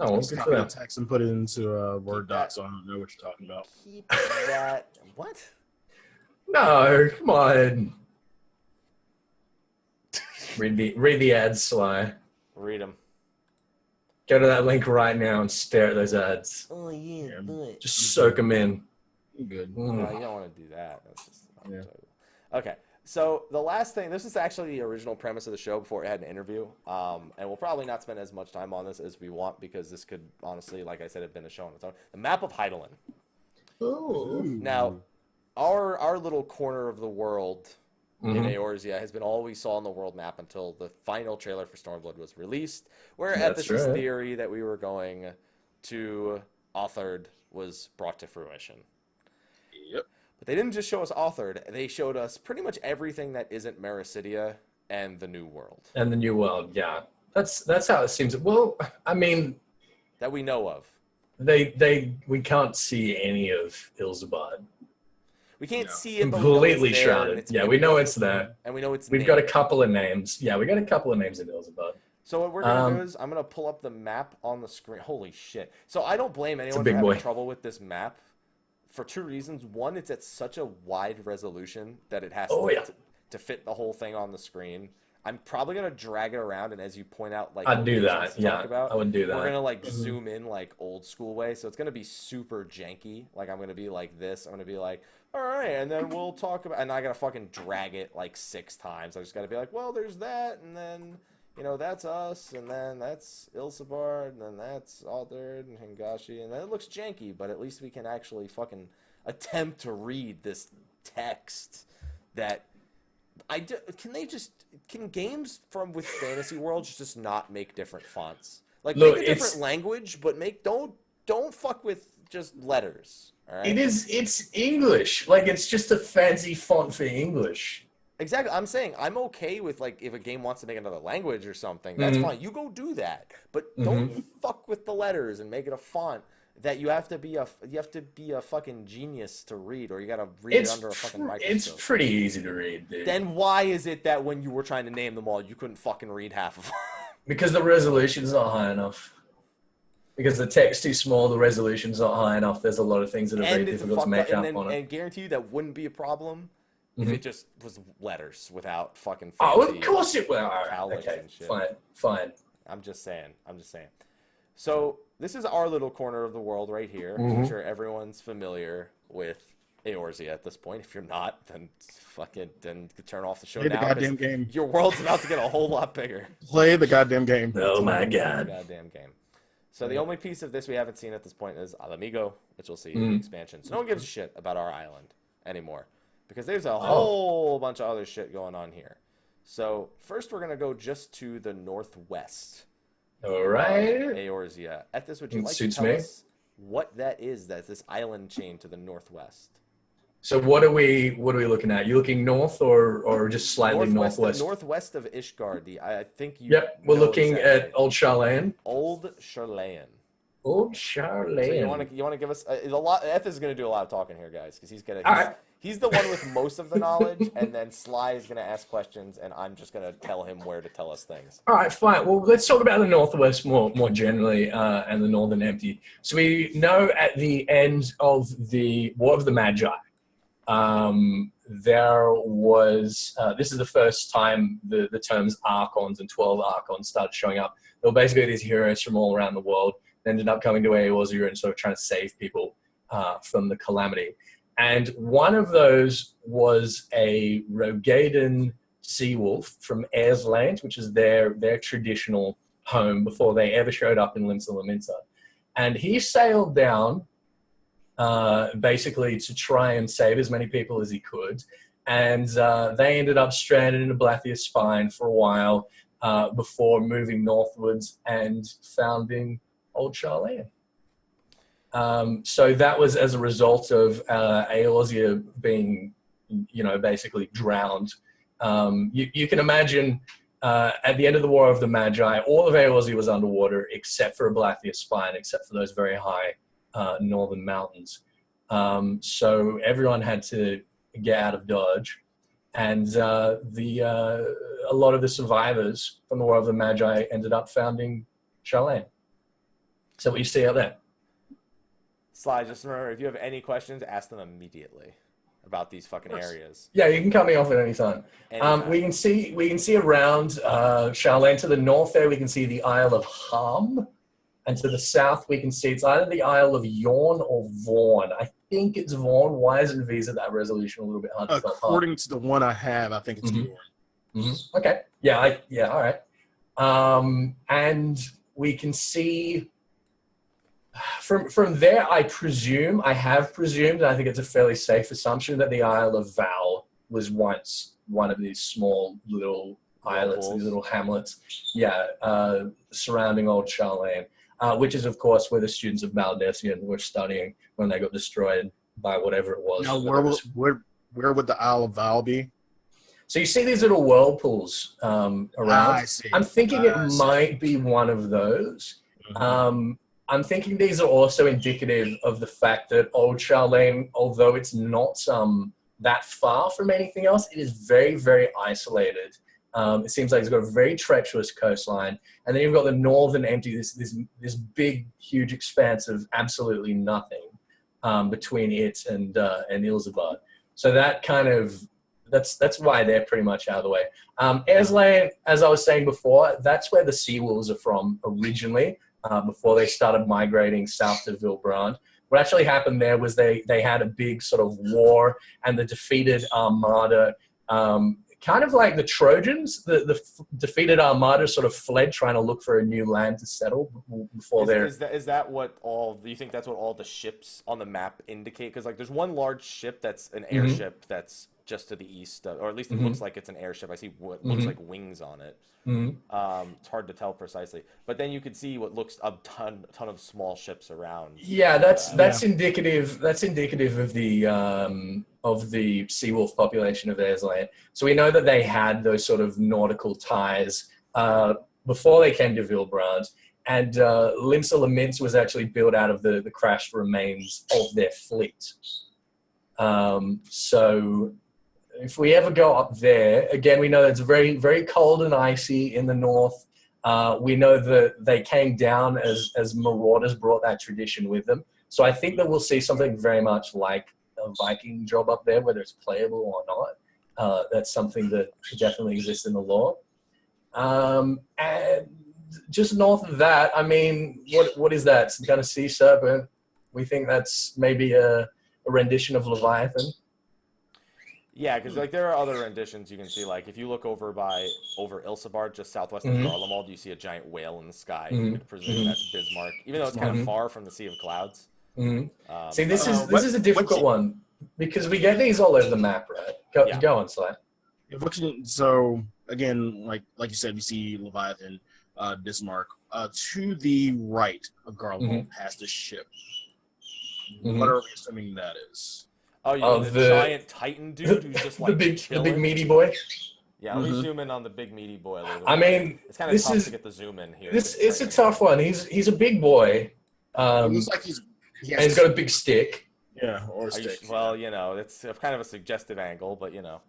Speaker 3: Oh,
Speaker 2: Just copy the text and put it into a Word doc, so I don't know what you're talking about.
Speaker 1: keep that. What?
Speaker 3: No, come on. Read the ads, Sly.
Speaker 1: Read them.
Speaker 3: Go to that link right now and stare at those ads.
Speaker 1: Oh, yeah, but.
Speaker 3: Just soak them in.
Speaker 2: You're good.
Speaker 1: No, you don't want to do that. That's just
Speaker 2: Yeah.
Speaker 1: Okay. So the last thing, this is actually the original premise of the show before it had an interview, and we'll probably not spend as much time on this as we want because this could honestly, like I said, have been a show on its own. The map of Hydaelyn.
Speaker 3: Oh.
Speaker 1: Now, our little corner of the world in Eorzea has been all we saw on the world map until the final trailer for Stormblood was released, where
Speaker 3: That's
Speaker 1: Ethys'
Speaker 3: right.
Speaker 1: theory that we were going to authored was brought to fruition.
Speaker 2: Yep.
Speaker 1: But they didn't just show us authored; they showed us pretty much everything that isn't Mericidia and the New World
Speaker 3: And the New World, yeah. That's how it seems. Well, I mean,
Speaker 1: that we know of.
Speaker 3: we can't see any of Ilzabad.
Speaker 1: We can't
Speaker 2: No.
Speaker 1: see it, but we know
Speaker 3: Completely
Speaker 1: it's there, and
Speaker 3: shrouded.
Speaker 1: it's
Speaker 3: Yeah,
Speaker 1: been
Speaker 3: we know
Speaker 1: named,
Speaker 3: it's there.
Speaker 1: and we know it's.
Speaker 3: We've got a
Speaker 1: named.
Speaker 3: couple of names. Yeah, we got a couple of names in Ilzabad.
Speaker 1: So what we're gonna do is I'm gonna pull up the map on the screen. Holy shit! So I don't blame anyone for
Speaker 3: big
Speaker 1: having
Speaker 3: boy.
Speaker 1: trouble with this map, for two reasons. One, it's at such a wide resolution that it has to fit the whole thing on the screen. I'm probably gonna drag it around, and as you point out, like
Speaker 3: I'd do
Speaker 1: locations
Speaker 3: that.
Speaker 1: to
Speaker 3: Yeah,
Speaker 1: talk about,
Speaker 3: I would do that.
Speaker 1: we're gonna like zoom in like old school way, so it's gonna be super janky. Like I'm gonna be like this. I'm gonna be like, all right, and then we'll talk about. And I gotta fucking drag it like 6 times. I just gotta be like, well, there's that, and then you know, that's us, and then that's Ilsabard, and then that's Altered and Hingashi, and then it looks janky, but at least we can actually fucking attempt to read this text that can games from with fantasy worlds just not make different fonts? Like,
Speaker 3: Look,
Speaker 1: make a different language, but don't fuck with just letters. All right?
Speaker 3: It's English. Like, it's just a fancy font for English.
Speaker 1: Exactly. I'm saying I'm okay with, like, if a game wants to make another language or something, that's fine. You go do that, but don't fuck with the letters and make it a font that you have to be a fucking genius to read, or you gotta read it under a fucking microscope.
Speaker 3: It's pretty easy to read, dude.
Speaker 1: Then why is it that when you were trying to name them all, you couldn't fucking read half of them?
Speaker 3: Because the resolution's not high enough. Because the text's too small, the resolution's not high enough. There's a lot of things that are very difficult to make out on it.
Speaker 1: And guarantee you that wouldn't be a problem if it just was letters without fucking fancy.
Speaker 3: Oh, of course it will. Okay,
Speaker 1: and shit.
Speaker 3: fine.
Speaker 1: I'm just saying. So this is our little corner of the world right here. I'm sure everyone's familiar with Eorzea at this point. If you're not, then turn off the show
Speaker 2: Play
Speaker 1: now.
Speaker 2: the goddamn game.
Speaker 1: Your world's about to get a whole lot bigger.
Speaker 2: Play the goddamn game.
Speaker 3: Oh my god.
Speaker 1: Goddamn game. So the only piece of this we haven't seen at this point is Alamigo, which we'll see in the expansion. So no one gives a shit about our island anymore, because there's a whole bunch of other shit going on here. So first we're going to go just to the northwest.
Speaker 3: All right.
Speaker 1: Eorzea. Ethys, would you like to
Speaker 3: Suits
Speaker 1: tell
Speaker 3: me.
Speaker 1: us what that is? That's this island chain to the northwest.
Speaker 3: So what are we looking at? You looking north or just slightly northwest?
Speaker 1: Northwest of Ishgard. I think you.
Speaker 3: Yep, we're
Speaker 1: know
Speaker 3: looking
Speaker 1: exactly.
Speaker 3: at Old Charlayan.
Speaker 1: Old Charlayan.
Speaker 3: Old
Speaker 1: So
Speaker 3: Charlayan.
Speaker 1: you want to give us a lot? Eth is going to do a lot of talking here, guys, because
Speaker 3: right.
Speaker 1: he's the one with most of the knowledge, and then Sly is going to ask questions, and I'm just going to tell him where to tell us things.
Speaker 3: All right, fine. Well, let's talk about the Northwest more generally and the Northern Empty. So we know at the end of the War of the Magi, there was, this is the first time the terms Archons and 12 Archons started showing up. There were basically these heroes from all around the world that ended up coming to Eorzea and sort of trying to save people from the calamity. And one of those was a Rogadan sea wolf from Airsland, which is their traditional home before they ever showed up in Limsa Lominsa. And he sailed down basically to try and save as many people as he could. And they ended up stranded in Ablathia's spine for a while before moving northwards and founding Old Charlayan. So that was as a result of Eorzea being, basically drowned. You can imagine at the end of the War of the Magi, all of Eorzea was underwater except for Ablathia's spine, except for those very high northern mountains. So everyone had to get out of Dodge, and a lot of the survivors from the War of the Magi ended up founding Charlayan. So what you see out there.
Speaker 1: Sly, just remember, if you have any questions, ask them immediately about these fucking areas.
Speaker 3: Yeah, you can cut me off at any time. We can see around Charlayan. To the north there, we can see the Isle of Harm. And to the south, we can see it's either the Isle of Yorn or Vaughan. I think it's Vaughan. Why isn't Visa that resolution a little bit hard to tell?
Speaker 2: According to the one I have, I think it's Yorn.
Speaker 3: Okay. Yeah, all right. And we can see from there, I have presumed, and I think it's a fairly safe assumption, that the Isle of Val was once one of these small little islets, these little hamlets, surrounding Old Charlayan. Which is, of course, where the students of Maldesian were studying when they got destroyed by whatever it was.
Speaker 2: Now, where would the Isle of Val be?
Speaker 3: So you see these little whirlpools around.
Speaker 2: I see.
Speaker 3: I'm thinking it might be one of those. I'm thinking these are also indicative of the fact that Old Charlayan, although it's not that far from anything else, it is very, very isolated. It seems like it's got a very treacherous coastline, and then you've got the northern empty, this big, huge expanse of absolutely nothing between it and Ilsabard. So that kind of that's why they're pretty much out of the way. Airsland, as I was saying before, that's where the seawolves are from originally, before they started migrating south to Vilbrand. What actually happened there was they had a big sort of war, and the defeated armada kind of like the Trojans, the defeated armada sort of fled trying to look for a new land to settle before they're...
Speaker 1: Is that what all... Do you think that's what all the ships on the map indicate? Because, like, there's one large ship that's an airship that's just to the east, or at least it looks like it's an airship. I see what looks like wings on it. It's hard to tell precisely, but then you can see what looks a ton of small ships around.
Speaker 3: Yeah, that's indicative. That's indicative of the seawolf population of Airsland. So we know that they had those sort of nautical ties before they came to Vilbrand, and Limsa Laments was actually built out of the crashed remains of their fleet. So if we ever go up there, again, we know it's very, very cold and icy in the north. We know that they came down as marauders brought that tradition with them. So I think that we'll see something very much like a Viking job up there, whether it's playable or not. That's something that definitely exists in the lore. And just north of that, I mean, what is that? Some kind of sea serpent. We think that's maybe a rendition of Leviathan.
Speaker 1: Yeah, because like there are other renditions you can see. Like if you look over Ilsebar, just southwest of Garlemald, you see a giant whale in the sky. You could presume that's Bismarck, even though it's kind of far from the Sea of Clouds.
Speaker 3: See, this is a difficult one because we get these all over the map, right? Go on, Slyh.
Speaker 2: So again, like you said, we see Leviathan, Bismarck. To the right of Garlemald, past a ship. What are we assuming that is?
Speaker 1: Oh, you mean the giant Titan dude who's just like
Speaker 3: the big meaty boy?
Speaker 1: Yeah, let me zoom in on the big meaty boy a little bit.
Speaker 3: I mean,
Speaker 1: it's kind of tough to get the zoom in here.
Speaker 3: It's a tough one. He's a big boy.
Speaker 2: It looks like
Speaker 3: he's got a big stick.
Speaker 2: Yeah, or a stick.
Speaker 1: Well, you know, it's kind of a suggestive angle, but you know.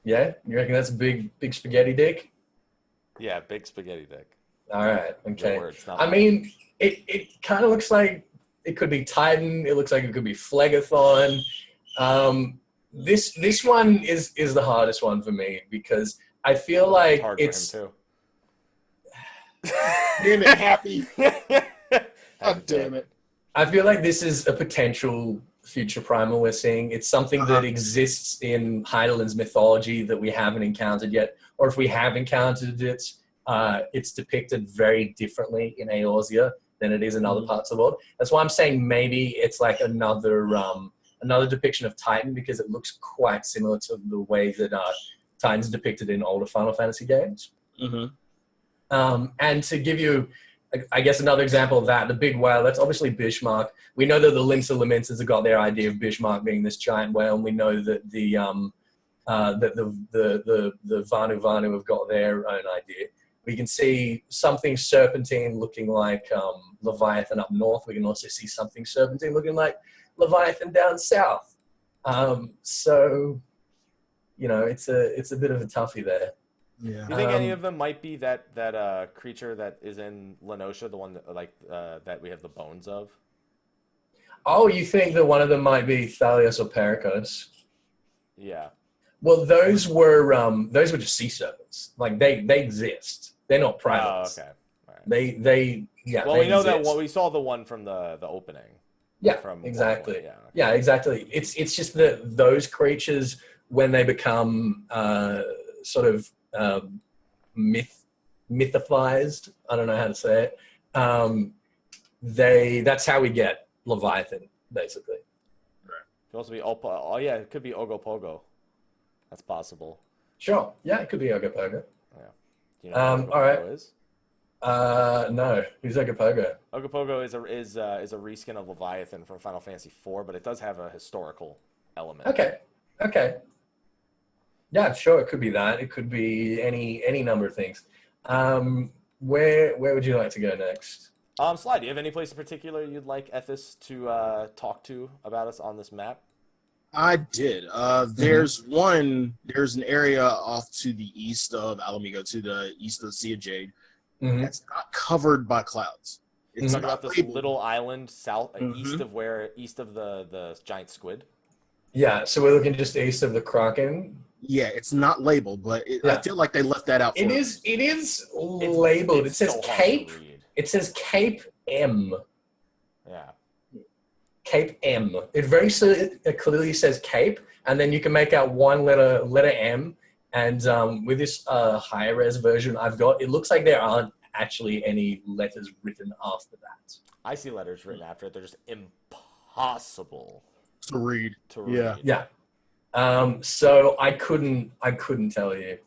Speaker 3: Yeah, you reckon that's a big spaghetti dick?
Speaker 1: Yeah, big spaghetti dick.
Speaker 3: All right, okay.
Speaker 1: I
Speaker 3: mean, it kind of looks like it could be Titan. It looks like it could be Phlegethon. This one is the hardest one for me because I feel like it's
Speaker 1: hard for him too.
Speaker 2: Damn it, Happy. God damn it.
Speaker 3: I feel like this is a potential future primal we're seeing. It's something that exists in Hydaelyn's mythology that we haven't encountered yet, or if we have encountered it, it's depicted very differently in Eorzea than it is in other parts of the world. That's why I'm saying maybe it's like another depiction of Titan because it looks quite similar to the way that Titan's depicted in older Final Fantasy games. And to give you, I guess, another example of that, the big whale, that's obviously Bismarck. We know that the Limsa Lamenters have got their idea of Bismarck being this giant whale, and we know that the Vanu Vanu have got their own idea. We can see something serpentine looking like Leviathan up north. We can also see something serpentine looking like Leviathan down south. So, you know, it's a bit of a toughie there.
Speaker 2: Yeah.
Speaker 1: Do you think any of them might be that creature that is in Lenosha, the one that that we have the bones of?
Speaker 3: Oh, you think that one of them might be Thalios or Pericos?
Speaker 1: Yeah.
Speaker 3: Well, those were just sea serpents. Like they exist. They're not primates.
Speaker 1: Oh, okay. All right.
Speaker 3: They
Speaker 1: Well,
Speaker 3: they
Speaker 1: we know
Speaker 3: exist.
Speaker 1: that we saw the one from the opening.
Speaker 3: Yeah,
Speaker 1: from
Speaker 3: exactly.
Speaker 1: Yeah.
Speaker 3: Yeah, exactly. It's just that those creatures, when they become sort of mythifized, I don't know how to say it. That's how we get Leviathan, basically.
Speaker 1: It could also be it could be Ogopogo. That's possible.
Speaker 3: Sure. Yeah, it could be Ogopogo.
Speaker 1: Yeah. Do you know what
Speaker 3: all right.
Speaker 1: is?
Speaker 3: No. Who's Ogopogo?
Speaker 1: Ogopogo is a reskin of Leviathan from Final Fantasy IV, but it does have a historical element.
Speaker 3: Okay. Yeah, sure. It could be that. It could be any number of things. Where would you like to go next?
Speaker 1: Slyh, do you have any place in particular you'd like Ethys to talk to about us on this map?
Speaker 2: I did. There's an area off to the east of Alamigo, to the east of the Sea of Jade, that's not covered by clouds.
Speaker 1: It's about this little island east of the giant squid.
Speaker 3: Yeah, so we're looking just east of the Kraken.
Speaker 2: Yeah, it's not labeled, but I feel like they left that out.
Speaker 3: It is labeled. It says
Speaker 1: so
Speaker 3: Cape. It says Cape M.
Speaker 1: Yeah.
Speaker 3: Cape M. It clearly says Cape, and then you can make out one letter M. And with this higher res version I've got, it looks like there aren't actually any letters written after that.
Speaker 1: I see letters written after it. They're just impossible
Speaker 2: To read.
Speaker 1: to read.
Speaker 3: Yeah. So I couldn't tell you.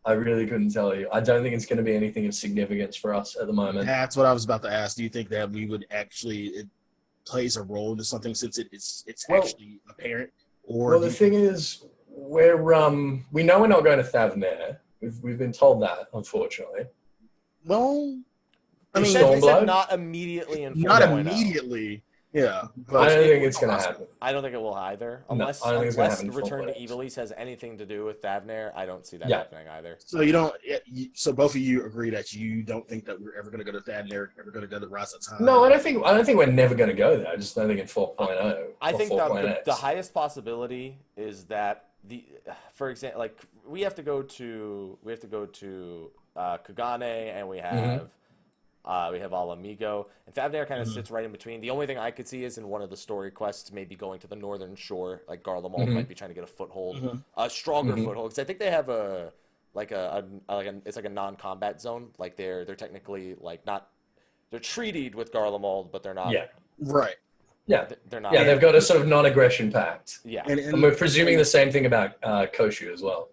Speaker 3: I really couldn't tell you. I don't think it's going to be anything of significance for us at the moment.
Speaker 2: That's what I was about to ask. Do you think that we would actually it plays a role into something since it's actually apparent? Or
Speaker 3: Well, the thing is, we know we're not going to Thavnair. We've been told that, unfortunately.
Speaker 2: well, I
Speaker 1: They
Speaker 2: mean,
Speaker 1: said
Speaker 3: Stormblood?
Speaker 1: not immediately in 4.0.
Speaker 2: not immediately. Yeah,
Speaker 3: I
Speaker 2: but
Speaker 3: don't think it's going to happen.
Speaker 1: I don't think it will either. Unless,
Speaker 3: I don't think it's gonna
Speaker 1: unless
Speaker 3: happen in
Speaker 1: Return to
Speaker 3: 4.0.
Speaker 1: Ivalice has anything to do with Thavnair, I don't see that
Speaker 3: Yeah.
Speaker 1: happening either.
Speaker 2: so you don't. So both of you agree that you don't think that we're ever going to go to Thavnair, ever going to go to RasAtan.
Speaker 3: No, I don't think we're never going to go there. I just don't think in 4.0.
Speaker 1: I
Speaker 3: or
Speaker 1: think
Speaker 3: 4.x.
Speaker 1: the highest possibility is that for example, like we have to go to Kugane, and we have Alamigo, and Thavnair kind of sits right in between. The only thing I could see is in one of the story quests, maybe going to the northern shore, like Garlemald might be trying to get a foothold, a stronger foothold, because I think they have it's like a non-combat zone. Like they're technically like not, they're treated with Garlemald, but they're not.
Speaker 3: Yeah.
Speaker 2: Right.
Speaker 3: Yeah.
Speaker 1: They're not.
Speaker 3: Yeah, they've got a sort of non-aggression pact.
Speaker 1: Yeah.
Speaker 3: And we're presuming the same thing about Koshu as well.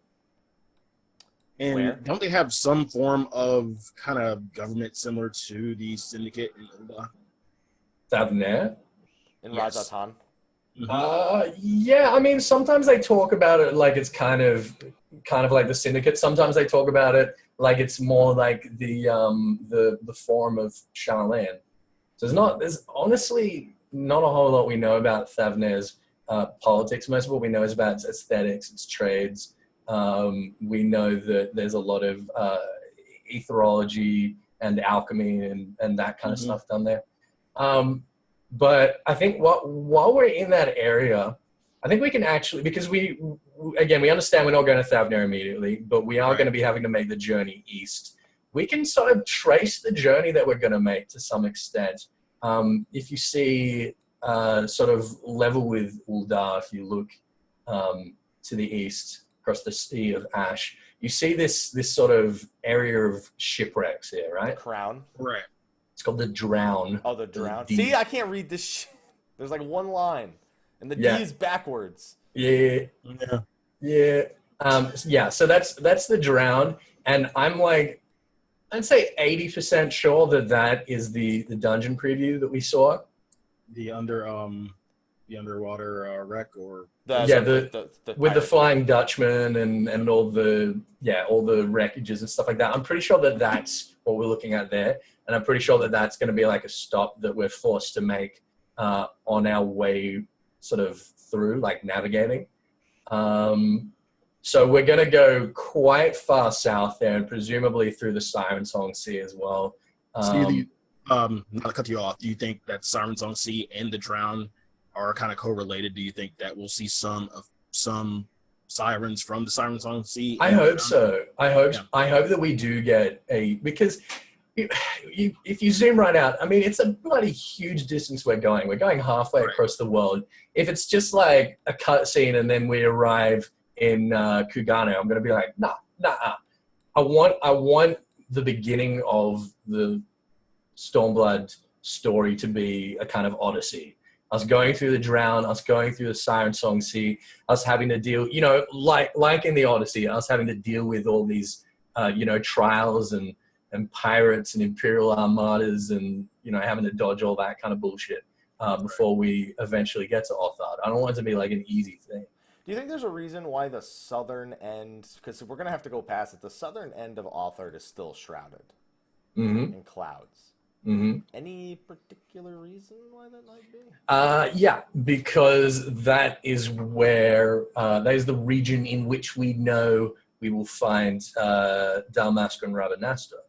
Speaker 2: And
Speaker 1: Where?
Speaker 2: don't they have some form of kind of government similar to the Syndicate in Ulda?
Speaker 3: Thavnair?
Speaker 1: In
Speaker 2: Yes.
Speaker 1: Razatan.
Speaker 3: Yeah, I mean, sometimes they talk about it like it's kind of like the Syndicate. Sometimes they talk about it like it's more like the form of Charlene. So there's honestly not a whole lot we know about Thavnair's politics. Most of what we know is about its aesthetics, its trades. We know that there's a lot of etherology and alchemy and that kind of stuff done there. But I think while we're in that area, I think we can actually, because we understand we're not going to Thavnair immediately, but we are going to be having to make the journey east. We can sort of trace the journey that we're going to make to some extent. If you see sort of level with Uldar, if you look to the east, across the Sea of Ash, you see this sort of area of shipwrecks here, right?
Speaker 1: Crown.
Speaker 2: Right.
Speaker 3: It's called the Drown.
Speaker 1: Oh, the Drown.
Speaker 3: D.
Speaker 1: See, I can't read this. There's like one line, and the D
Speaker 3: Yeah.
Speaker 1: is backwards.
Speaker 3: Yeah. So that's the Drown, and I'm like, I'd say 80% sure that is the dungeon preview that we saw.
Speaker 2: The underwater wreck or
Speaker 1: The
Speaker 3: with the
Speaker 1: pirate.
Speaker 3: Flying Dutchman and all the wreckages and stuff like that. I'm pretty sure that's what we're looking at there, and I'm pretty sure that's going to be like a stop that we're forced to make on our way sort of through, like navigating. So we're going to go quite far south there, and presumably through the Siren Song Sea as well.
Speaker 2: not to cut you off, do you think that Siren Song Sea and the Drown are kind of correlated? Do you think that we'll see some sirens from the Siren Song Sea?
Speaker 3: I hope so. I hope that we do get because if you zoom right out, I mean, it's a bloody huge distance we're going. We're going halfway across the world. If it's just like a cutscene and then we arrive in Kugane, I'm going to be like, nah. I want the beginning of the Stormblood story to be a kind of odyssey. I was going through the Drown. I was going through the Siren Song Sea. I was having to deal, like in the Odyssey, I was having to deal with all these, trials and pirates and imperial armadas and, having to dodge all that kind of bullshit before we eventually get to Othard. I don't want it to be like an easy thing.
Speaker 1: Do you think there's a reason why the southern end, because we're going to have to go past it, the southern end of Othard is still shrouded in clouds?
Speaker 3: Mm-hmm.
Speaker 1: Any particular reason why that might be?
Speaker 3: Yeah, because that is where, that is the region in which we know we will find Dalmasca and Rabanasta.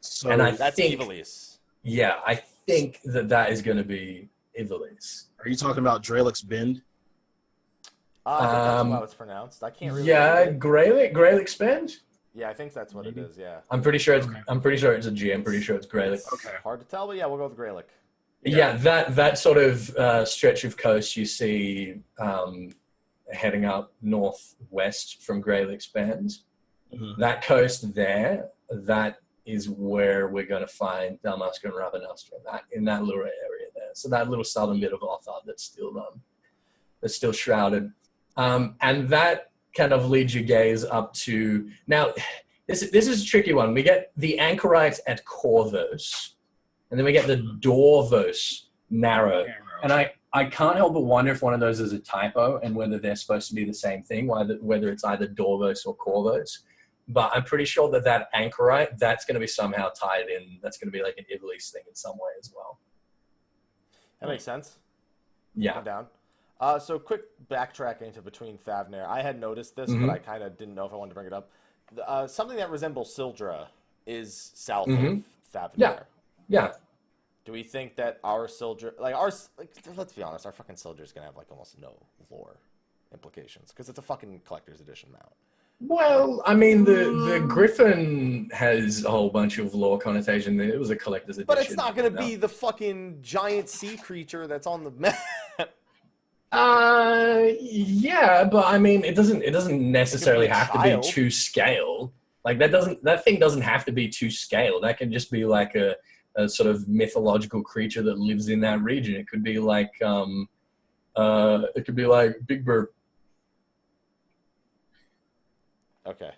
Speaker 2: So
Speaker 3: And
Speaker 1: That's
Speaker 3: think,
Speaker 1: Ivalice.
Speaker 3: Yeah, I think that is going to be Ivalice.
Speaker 2: are you talking about Draelik's Bend?
Speaker 1: I think that's how it's pronounced. I can't really.
Speaker 3: Yeah,
Speaker 1: read it.
Speaker 3: Greylick Spend?
Speaker 1: Yeah, I think that's what it is. Yeah.
Speaker 3: I'm pretty sure it's a G. I'm pretty sure it's Greylick.
Speaker 2: Okay.
Speaker 1: Hard to tell, but yeah, we'll go with Greylick.
Speaker 3: Yeah, that sort of stretch of coast you see heading up northwest from Greylick's Bend.
Speaker 2: Mhm.
Speaker 3: That coast there, that is where we're going to find Dalmasca and Ravenastra, in that little area there. So that little southern bit of Lothar that's still shrouded. And that kind of leads your gaze up to... Now, this is a tricky one. We get the anchorites at Corvus, and then we get the Dorvos narrow. And I can't help but wonder if one of those is a typo and whether they're supposed to be the same thing, whether it's either Dorvos or Corvus. But I'm pretty sure that anchorite, that's going to be somehow tied in. That's going to be like an Iblis thing in some way as well.
Speaker 1: That makes sense.
Speaker 3: Yeah.
Speaker 1: I'm down. So quick backtracking to between Thavnair. I had noticed this, but I kind of didn't know if I wanted to bring it up. Something that resembles Sildra is south of Thavnair.
Speaker 3: Yeah.
Speaker 1: Do we think that our Sildra, let's be honest, our fucking Sildra is gonna have like almost no lore implications because it's a fucking collector's edition mount.
Speaker 3: Well, I mean, the Griffin has a whole bunch of lore connotation. It was a collector's edition.
Speaker 1: But it's not gonna be the fucking giant sea creature that's on the map.
Speaker 3: Yeah, but I mean, it doesn't necessarily have to be to scale. Like that thing doesn't have to be to scale. That can just be like a sort of mythological creature that lives in that region. It could be like Big Bird.
Speaker 1: Okay.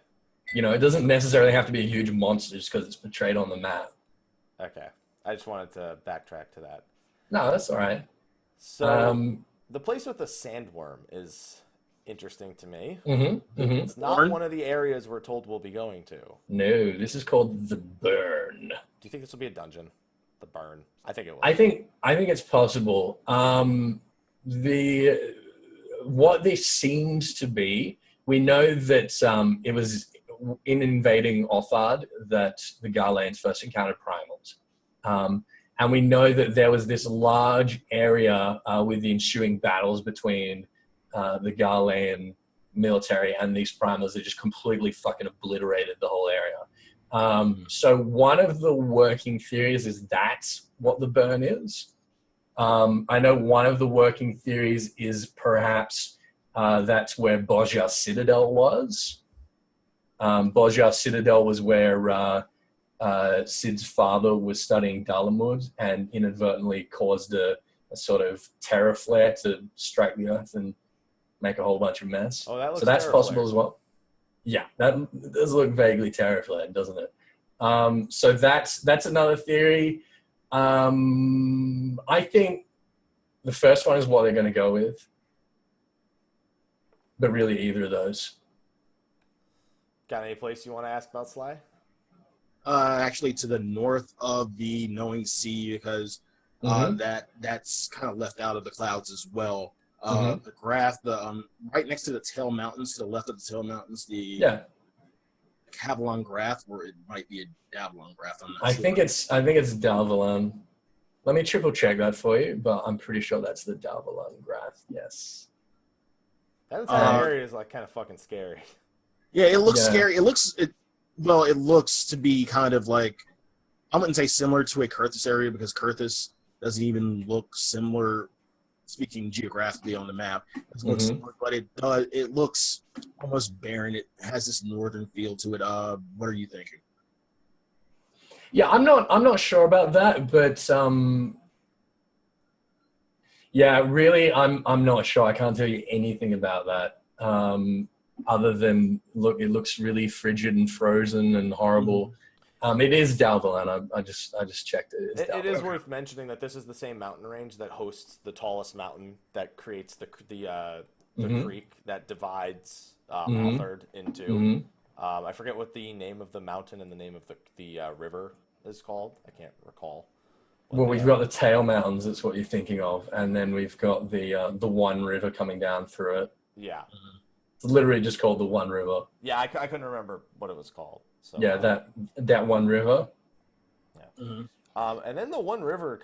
Speaker 3: You know, it doesn't necessarily have to be a huge monster just because it's portrayed on the map.
Speaker 1: Okay. I just wanted to backtrack to that.
Speaker 3: No, that's all right.
Speaker 1: So the place with the sandworm is interesting to me. It's not one of the areas we're told we'll be going to.
Speaker 3: No, this is called the Burn.
Speaker 1: Do you think this will be a dungeon? The Burn. I think it will.
Speaker 3: I think it's possible. What this seems to be, we know that it was in invading Othard that the Garlanes first encountered primals. And we know that there was this large area with the ensuing battles between the Garlane military and these primals that just completely fucking obliterated the whole area. So one of the working theories is that's what the Burn is. I know one of the working theories is perhaps that's where Bozja Citadel was. Bozja Citadel was where Sid's father was studying Dalamud and inadvertently caused a sort of terror flare to strike the earth and make a whole bunch of mess.
Speaker 1: Oh, that looks
Speaker 3: so that's possible
Speaker 1: flare.
Speaker 3: as well. Yeah, that does look vaguely terror flared, doesn't it? So that's another theory. I think the first one is what they're going to go with, but really either of those.
Speaker 1: Got any place you want to ask about Sly?
Speaker 2: Actually, to the north of the Knowing Sea, because that's kind of left out of the clouds as well. The Grath, right next to the Tail Mountains, to the left of the Tail Mountains, the Cavalon Grath, or it might be a Davalon Grath. I'm not sure.
Speaker 3: I think it's Dalvalon. Let me triple check that for you, but I'm pretty sure that's the Dalvalon Grath. Yes.
Speaker 1: That entire area is like kind of fucking scary.
Speaker 2: Yeah, it looks scary. It looks to be kind of like, I wouldn't say similar to a Kurthus area because Kurthus doesn't even look similar, speaking geographically on the map. It looks similar, but it looks almost barren. It has this northern feel to it. What are you thinking?
Speaker 3: Yeah, I'm not sure about that, but yeah, really, I'm not sure. I can't tell you anything about that. Other than it looks really frigid and frozen and horrible. It is Dalvalon. I just checked it.
Speaker 1: It is worth mentioning that this is the same mountain range that hosts the tallest mountain that creates the creek that divides Althard into. I forget what the name of the mountain and the name of the river is called. I can't recall.
Speaker 3: Well, we've got the Tail Mountains. That's what you're thinking of, and then we've got the one river coming down through it.
Speaker 1: Yeah.
Speaker 3: It's literally just called the One River.
Speaker 1: Yeah, I couldn't remember what it was called. So,
Speaker 3: yeah, that One River.
Speaker 1: Yeah. And then the One River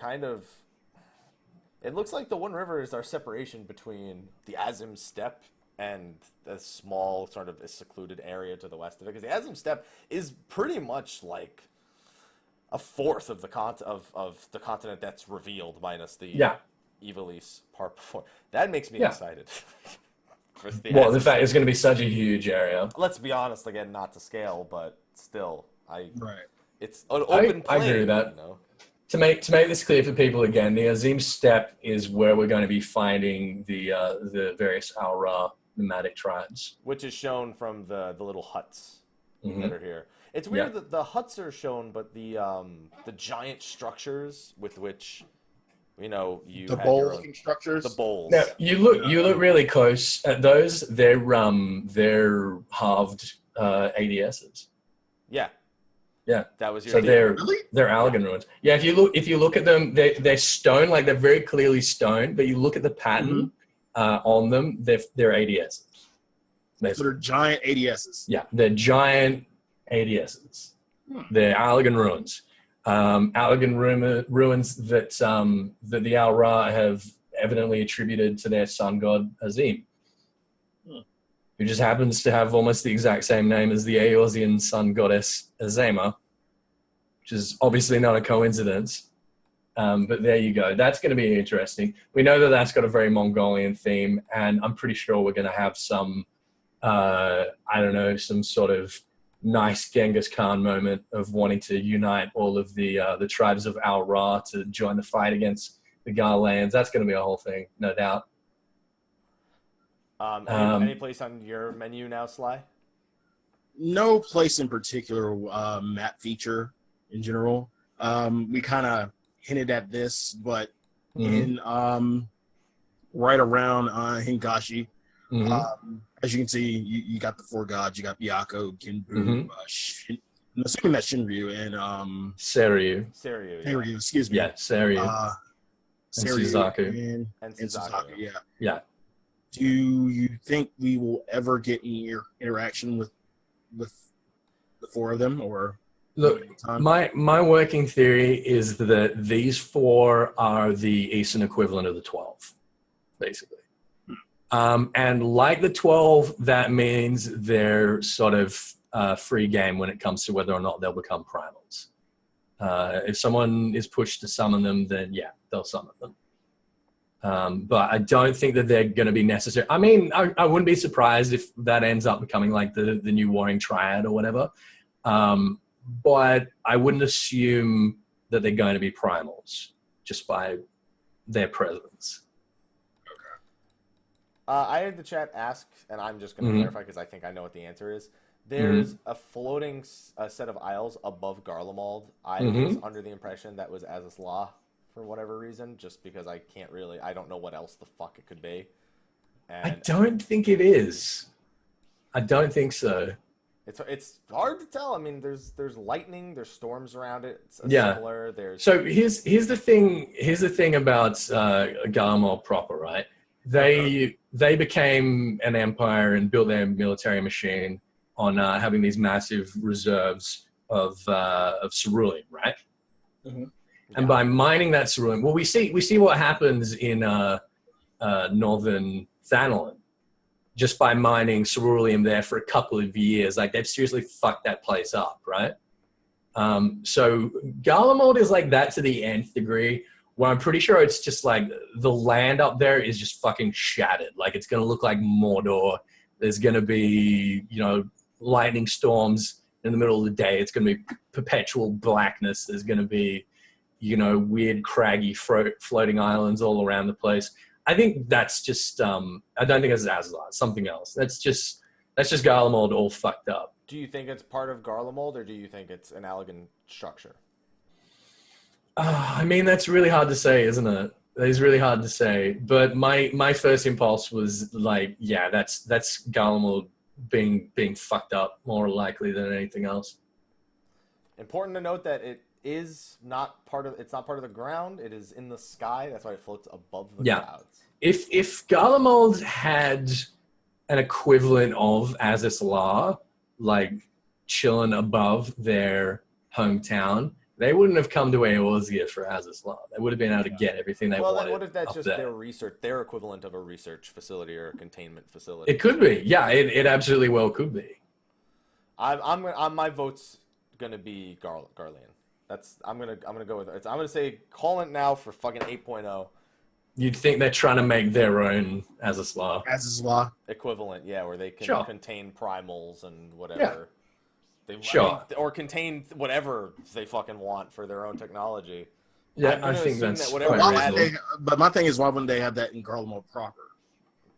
Speaker 1: it looks like the One River is our separation between the Azim Steppe and a small sort of a secluded area to the west of it. Because the Azim Steppe is pretty much like a fourth of the of the continent that's revealed, minus the Ivalice part before. That makes me excited.
Speaker 3: Well, the fact it's going to be such a huge area.
Speaker 1: Let's be honest, again, not to scale, but still, it's an open
Speaker 3: I
Speaker 1: plane.
Speaker 3: agree with that.
Speaker 1: You know?
Speaker 3: To make this clear for people again, the Azim Steppe is where we're going to be finding the various Aura nomadic tribes,
Speaker 1: which is shown from the little huts that are here. It's weird that the huts are shown, but the giant structures with which you
Speaker 2: the bowl-looking structures.
Speaker 1: The bowls.
Speaker 3: Now, you look really close at those. They're halved ADSs.
Speaker 1: Yeah.
Speaker 3: Yeah.
Speaker 1: That was your
Speaker 3: so
Speaker 1: idea.
Speaker 3: they're Allagan ruins. Yeah, if you look at them, they're stone, like they're very clearly stone, but you look at the pattern on them, they're ADSs.
Speaker 2: So they're giant ADSs.
Speaker 3: Yeah, they're giant ADSs. They're Allagan ruins. Allagan ruins that the Al Ra have evidently attributed to their sun god Azim, who just happens to have almost the exact same name as the Eorzean sun goddess Azema, which is obviously not a coincidence. But there you go. That's going to be interesting. We know that that's got a very Mongolian theme, and I'm pretty sure we're going to have some, some sort of nice Genghis Khan moment of wanting to unite all of the tribes of Al Ra to join the fight against the Galileans. That's going to be a whole thing, no doubt.
Speaker 1: Any place on your menu now, Sly?
Speaker 2: No place in particular map feature in general. We kind of hinted at this, but in right around Hingashi, as you can see, you got the four gods. You got Byakko, Kinbu, I'm assuming that's Shinryu and Seiryu, excuse me.
Speaker 3: Yeah, Seiryu.
Speaker 2: And
Speaker 3: Suzaku.
Speaker 2: And Suzaku,
Speaker 3: yeah.
Speaker 2: Do you think we will ever get any interaction with the four of them, or
Speaker 3: look? My working theory is that these four are the Eastern equivalent of the 12, basically. And like the 12, that means they're sort of free game when it comes to whether or not they'll become primals. If someone is pushed to summon them, then yeah, they'll summon them. But I don't think that they're going to be necessary. I mean, I wouldn't be surprised if that ends up becoming like the new Warring Triad or whatever. But I wouldn't assume that they're going to be primals just by their presence.
Speaker 1: I had the chat ask, and I'm just going to clarify because I think I know what the answer is. There's a floating set of isles above Garlemald. I was under the impression that was Slyh for whatever reason, just because I don't know what else the fuck it could be. And
Speaker 3: I don't think it is. I don't think so.
Speaker 1: It's hard to tell. I mean, there's lightning, there's storms around it. It's similar.
Speaker 3: So here's the thing about Garlemald proper, right? They became an empire and built their military machine on having these massive reserves of cerulean, right? And by mining that cerulean, well, we see what happens in northern Thanalan just by mining cerulean there for a couple of years. Like, they've seriously fucked that place up, right? So Garlemald is like that to the nth degree, where I'm pretty sure it's just like the land up there is just fucking shattered. Like, it's going to look like Mordor. There's going to be, lightning storms in the middle of the day. It's going to be perpetual blackness. There's going to be, weird craggy floating islands all around the place. I think that's just, I don't think it's Azazat, it's something else. That's just Garlemald all fucked up.
Speaker 1: Do you think it's part of Garlemald, or do you think it's an Allagan structure?
Speaker 3: I mean, that's really hard to say, isn't it? It's really hard to say. But my first impulse was like, yeah, that's Garlemald being fucked up more likely than anything else.
Speaker 1: Important to note that it's not part of the ground. It is in the sky. That's why it floats above the clouds.
Speaker 3: If Garlemald had an equivalent of Azazlar, like chilling above their hometown, they wouldn't have come to Eorzea for Azazlar. They would have been able to get everything they wanted.
Speaker 1: Well, what if that's just their equivalent of a research facility or a containment facility?
Speaker 3: It could be. Yeah, it absolutely well could be.
Speaker 1: My vote's gonna be Garlean. I'm gonna go with it. I'm gonna say call it now for fucking 8.0
Speaker 3: You'd think they're trying to make their own as a Slyh.
Speaker 2: As is law.
Speaker 1: equivalent, yeah, where they can
Speaker 3: Sure.
Speaker 1: contain primals and whatever. They,
Speaker 3: Sure.
Speaker 1: or contain whatever they fucking want for their own technology.
Speaker 3: Yeah,
Speaker 1: I'm
Speaker 3: I
Speaker 1: gonna
Speaker 3: think
Speaker 1: assume
Speaker 3: that's
Speaker 1: that whatever
Speaker 3: quite
Speaker 1: they had-
Speaker 3: reasonable.
Speaker 2: But my thing is, why wouldn't they have that in Garlemald mode proper?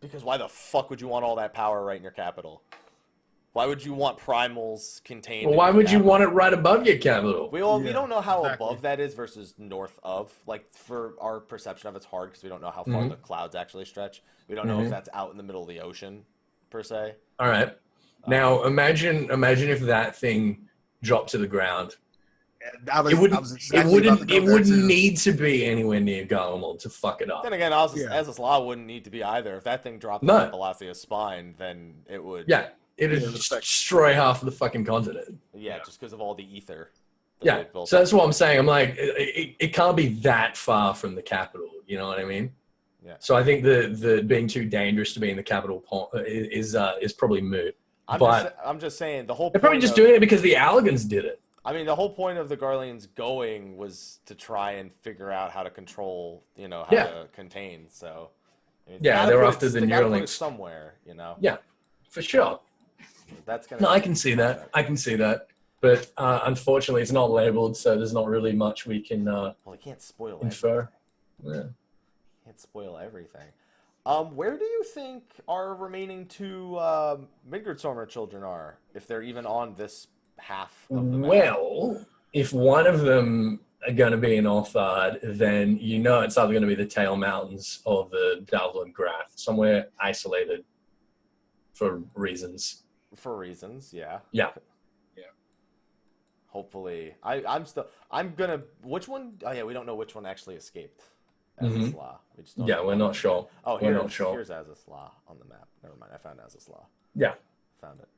Speaker 1: Because why the fuck would you want all that power right in your capital? Why would you want primals contained?
Speaker 3: Well,
Speaker 1: in
Speaker 3: why
Speaker 1: your
Speaker 3: would you
Speaker 1: capital?
Speaker 3: want it right above your capital?
Speaker 1: We
Speaker 2: Yeah,
Speaker 1: don't know how
Speaker 2: exactly.
Speaker 1: above that is versus north of. Like, for our perception of it's hard because we don't know how far
Speaker 3: Mhm.
Speaker 1: the clouds actually stretch. We don't know if
Speaker 3: Mhm.
Speaker 1: that's out in the middle of the ocean, per se.
Speaker 3: All right. Now imagine if that thing dropped to the ground.
Speaker 2: I
Speaker 3: It wouldn't.
Speaker 2: was
Speaker 3: It
Speaker 2: exactly about
Speaker 3: wouldn't.
Speaker 2: to go
Speaker 3: It
Speaker 2: there,
Speaker 3: wouldn't
Speaker 2: too.
Speaker 3: need to be anywhere near Garlemald to fuck it up.
Speaker 1: Then again,
Speaker 2: Yeah.
Speaker 1: as a Slyh wouldn't need to be either. If that thing dropped
Speaker 3: No.
Speaker 1: on Balasia's spine, then it would.
Speaker 3: Yeah, it'd
Speaker 2: Yeah, it's like-
Speaker 3: destroy half of the fucking continent.
Speaker 1: Yeah, just because of all the ether. that
Speaker 3: Yeah.
Speaker 1: they've built
Speaker 3: So that's
Speaker 1: up.
Speaker 3: what I'm saying. I'm like, it can't be that far from the capital. You know what I mean?
Speaker 1: Yeah.
Speaker 3: So I think the being too dangerous to be in the capital is probably moot.
Speaker 1: I'm
Speaker 3: but
Speaker 1: just saying the whole.
Speaker 3: they're probably
Speaker 1: point
Speaker 3: just
Speaker 1: of-
Speaker 3: doing it because the Allagans did it.
Speaker 1: I mean, the whole point of the Garleans going was to try and figure out how to control, how
Speaker 3: Yeah.
Speaker 1: to contain. So, I mean,
Speaker 3: Yeah,
Speaker 1: gotta
Speaker 3: they're
Speaker 1: put
Speaker 3: after
Speaker 1: it-
Speaker 3: the
Speaker 1: they gotta put it
Speaker 3: Neuralinks.
Speaker 1: somewhere.
Speaker 3: Yeah, for sure.
Speaker 1: That's gonna.
Speaker 3: No, I can see that. I can see that. But unfortunately, it's not labeled, so there's not really much we can
Speaker 1: Well, you can't spoil
Speaker 3: infer. Yeah.
Speaker 1: everything. Can't spoil everything. Where do you think our remaining two Midgardstormer children are, if they're even on this half of the map?
Speaker 3: Well, if one of them are going to be in Orthard, then you know it's either going to be the Tail Mountains or the Dalvin Grath, somewhere isolated for reasons.
Speaker 1: For reasons, yeah.
Speaker 3: Yeah.
Speaker 1: Hopefully, I'm gonna. Which one? Oh yeah, we don't know which one actually escaped. As a
Speaker 3: Mhm.
Speaker 1: Slyh. We just don't
Speaker 3: Yeah,
Speaker 1: know.
Speaker 3: we're not sure.
Speaker 1: Oh,
Speaker 3: We're not
Speaker 1: here's
Speaker 3: sure.
Speaker 1: here's as a Slyh on the map. Never mind, I found as a Slyh.
Speaker 3: Yeah.
Speaker 1: Found it.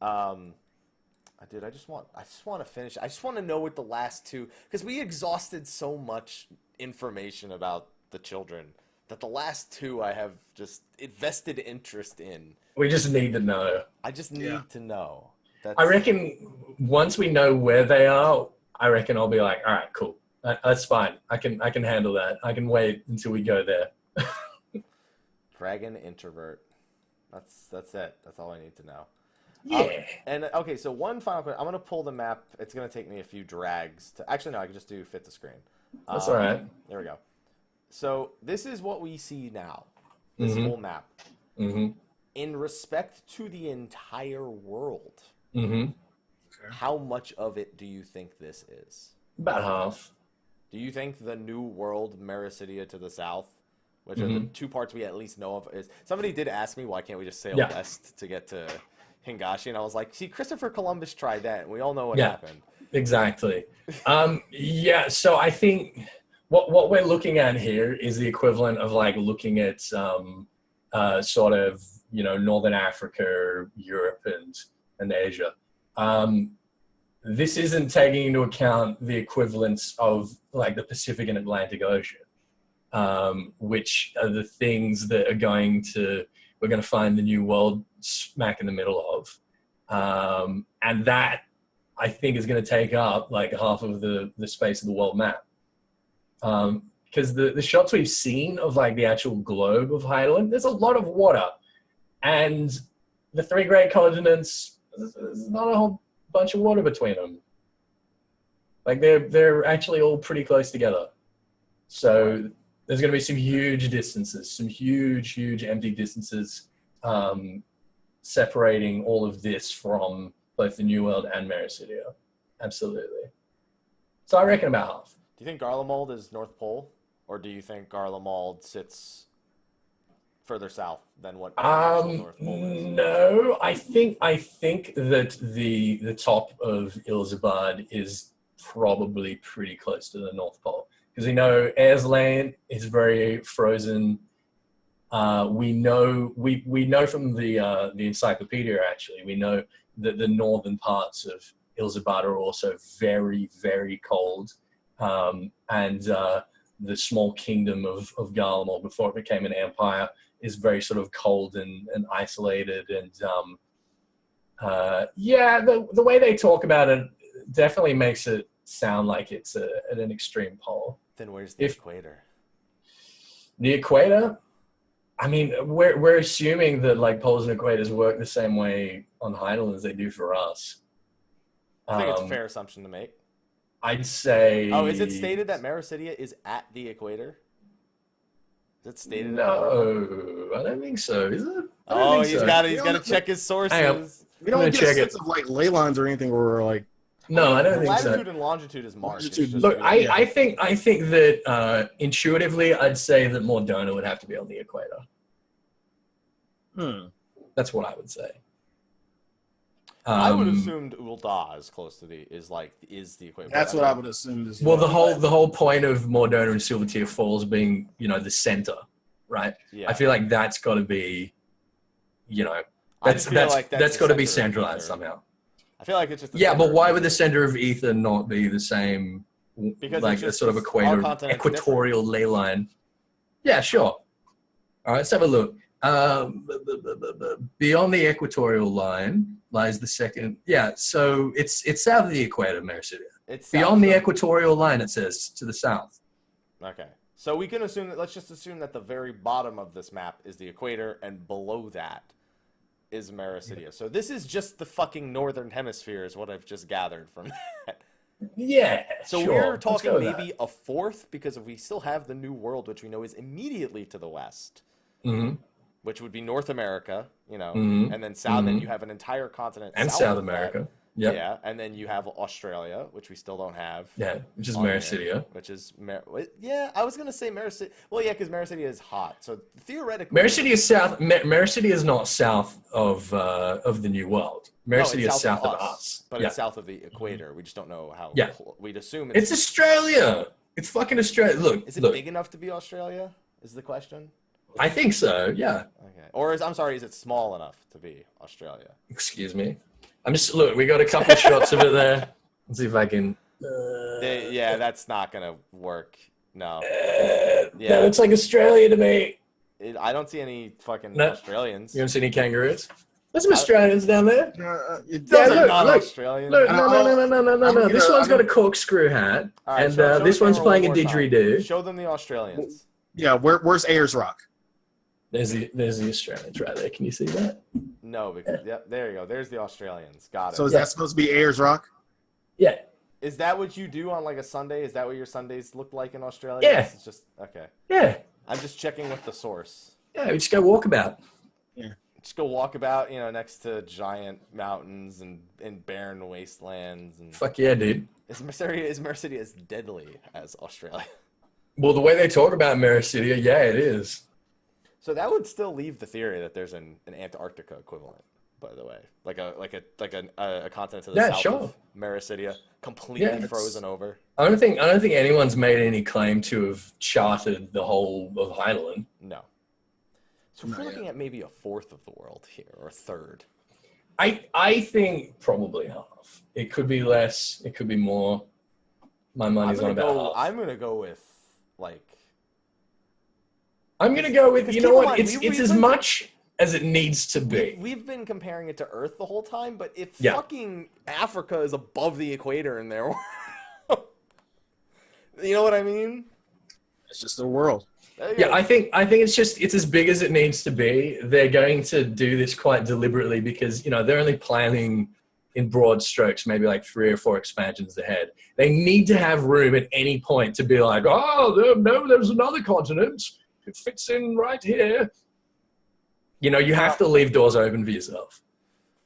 Speaker 1: I just want to finish. I just want to know what the last two, because we exhausted so much information about the children that the last two I have just invested interest in.
Speaker 3: We just need to know.
Speaker 1: I just need
Speaker 2: Yeah.
Speaker 1: to know. That's,
Speaker 3: I reckon once we know where they are, I reckon I'll be like, all right, cool. That's fine. I can handle that. I can wait until we go there.
Speaker 1: Dragon introvert. That's it. That's all I need to know.
Speaker 3: Yeah.
Speaker 1: And okay, so one final question. I'm gonna pull the map. It's gonna take me a few drags to. Actually, no, I can just do fit the screen.
Speaker 3: That's all right.
Speaker 1: There we go. So this is what we see now. This
Speaker 3: Mhm.
Speaker 1: whole map,
Speaker 3: Mm-hmm.
Speaker 1: in respect to the entire world.
Speaker 3: Mm-hmm.
Speaker 1: How much of it do you think this is?
Speaker 3: About half.
Speaker 1: Do you think the New World, Mericidia to the south, which are the two parts we at least know of, is somebody did ask me why can't we just sail
Speaker 3: Yeah.
Speaker 1: west to get to Hingashi, and I was like, see, Christopher Columbus tried that, and we all know what
Speaker 3: Yeah.
Speaker 1: happened.
Speaker 3: Exactly. Yeah. So I think what we're looking at here is the equivalent of like looking at sort of Northern Africa, Europe, and Asia. This isn't taking into account the equivalents of like the Pacific and Atlantic Ocean, which are the things that we're going to find the New World smack in the middle of. And that, I think, is going to take up like half of the space of the world map. Because the shots we've seen of like the actual globe of Hydaelyn, there's a lot of water. And the three great continents, there's not a whole bunch of water between them. Like they're actually all pretty close together. So there's going to be some huge distances, some huge empty distances separating all of this from both the New World and Mericidia. Absolutely. So I reckon about half.
Speaker 1: Do you think Garlemald is North Pole, or do you think Garlemald sits further south than what the actual North Pole is?
Speaker 3: No, I think that the top of Ilzabad is probably pretty close to the North Pole, because we know Airslane is very frozen. We know from the encyclopedia, actually, we know that the northern parts of Ilzabad are also very, very cold, and the small kingdom of Garlemald, before it became an empire, is very sort of cold and isolated. And the way they talk about it definitely makes it sound like it's at an extreme pole.
Speaker 1: Then where's the equator?
Speaker 3: The equator? I mean, we're assuming that like poles and equators work the same way on Hydaelyn as they do for us.
Speaker 1: I think it's a fair assumption to make.
Speaker 3: I'd say...
Speaker 1: Oh, is it stated that Mericidia is at the equator? Is it stated?
Speaker 3: No, I don't think so. Is it?
Speaker 1: Oh, he's got to check his sources.
Speaker 2: We don't get a sense of like ley lines or anything where we're like...
Speaker 3: No, I don't think so.
Speaker 1: Latitude and longitude is marked.
Speaker 3: Look, I think that intuitively, I'd say that Mordona would have to be on the equator. That's what I would say.
Speaker 1: I would assumed Ul'dah is close to is the equator.
Speaker 2: That's what I would assume.
Speaker 3: Well, the whole point of Mordona and Silvertear Falls being, the center, right?
Speaker 1: Yeah.
Speaker 3: I feel like that's got to be, that's got to be centralized somehow.
Speaker 1: I feel like it's just
Speaker 3: but why would the center of ether not be the same,
Speaker 1: because
Speaker 3: like a sort of equatorial ley line? Yeah, sure. All right, let's have a look. Beyond the equatorial line lies the second. Yeah, so it's south of the equator, Mericidia. It's beyond the equatorial line. It says to the south.
Speaker 1: Okay, so we can assume that. Let's just assume that the very bottom of this map is the equator, and below that is Mericidia. So this is just the fucking northern hemisphere, is what I've just gathered from that.
Speaker 3: Yeah.
Speaker 1: So
Speaker 3: sure.
Speaker 1: we're talking maybe a fourth, because we still have the New World, which we know is immediately to the west.
Speaker 3: Mm-hmm.
Speaker 1: Which would be North America, and then south. Then you have an entire continent
Speaker 3: and South America.
Speaker 1: Yeah, and then you have Australia, which we still don't have.
Speaker 3: Yeah, which is Mericidia.
Speaker 1: Which is I was gonna say Mericidia. Well, yeah, because Mericidia is hot, so theoretically.
Speaker 3: Mericidia is south. Mericidia is not south of the New World. Mericidia is south of us,
Speaker 1: but it's south of the equator. We just don't know how.
Speaker 3: Yeah,
Speaker 1: we'd assume
Speaker 3: it's Australia. It's fucking Australia. Look,
Speaker 1: is it big enough to be Australia? Is the question.
Speaker 3: I think so, yeah.
Speaker 1: Okay. Or is it small enough to be Australia?
Speaker 3: Excuse me. We got a couple of shots of it there. Let's see if I can...
Speaker 1: yeah, that's not going to work. No.
Speaker 3: That looks like Australia to me.
Speaker 1: I don't see any fucking Australians.
Speaker 3: You don't see any kangaroos? There's some Australians down there.
Speaker 1: Those are not Australians.
Speaker 3: Look, no. This one's got a corkscrew hat, right, and this one's playing a didgeridoo.
Speaker 1: Show them the Australians.
Speaker 2: Yeah, where's Ayers Rock?
Speaker 3: There's the Australians right there. Can you see that?
Speaker 1: No, because there you go. There's the Australians. Got it.
Speaker 2: So is that supposed to be Ayers Rock?
Speaker 3: Yeah.
Speaker 1: Is that what you do on like a Sunday? Is that what your Sundays look like in Australia?
Speaker 3: Yeah.
Speaker 1: It's just okay.
Speaker 3: Yeah.
Speaker 1: I'm just checking with the source.
Speaker 3: Yeah, we just go walk about.
Speaker 2: Yeah.
Speaker 1: Just go walk about, next to giant mountains and barren wastelands. And
Speaker 3: fuck yeah, dude.
Speaker 1: Is Mericidia as deadly as Australia?
Speaker 3: Well, the way they talk about Mericidia, yeah, it is.
Speaker 1: So that would still leave the theory that there's an Antarctica equivalent, by the way, like a continent to the south of Mericidia, completely frozen over.
Speaker 3: I don't think anyone's made any claim to have charted the whole of Hydaelyn.
Speaker 1: No. So we're looking at maybe a fourth of the world here, or a third.
Speaker 3: I think probably half. It could be less. It could be more. My money's on about half.
Speaker 1: I'm gonna go with
Speaker 3: I'm going to go with, you know what, it's as much as it needs to be.
Speaker 1: We've been comparing it to Earth the whole time, but if fucking Africa is above the equator in there, you know what I mean?
Speaker 2: It's just the world.
Speaker 3: Yeah, I think it's as big as it needs to be. They're going to do this quite deliberately because, they're only planning in broad strokes, maybe like 3 or 4 expansions ahead. They need to have room at any point to be like, there's another continent. It fits in right here. You have to leave doors open for yourself.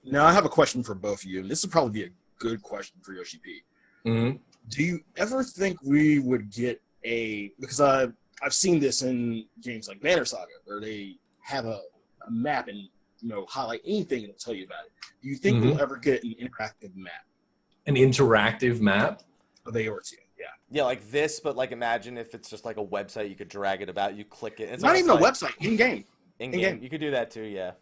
Speaker 2: Now, I have a question for both of you. This would probably be a good question for Yoshi P.
Speaker 3: Mm-hmm.
Speaker 2: Do you ever think we would get because I've seen this in games like Banner Saga, where they have a map and, highlight anything and it'll tell you about it. Do you think we'll ever get an interactive map?
Speaker 3: An interactive map?
Speaker 2: Of Aortia.
Speaker 1: Yeah, like this, but like imagine if it's just like a website, you could drag it about, you click it.
Speaker 2: It's not even a website, in-game.
Speaker 1: In-game. You could do that too, yeah.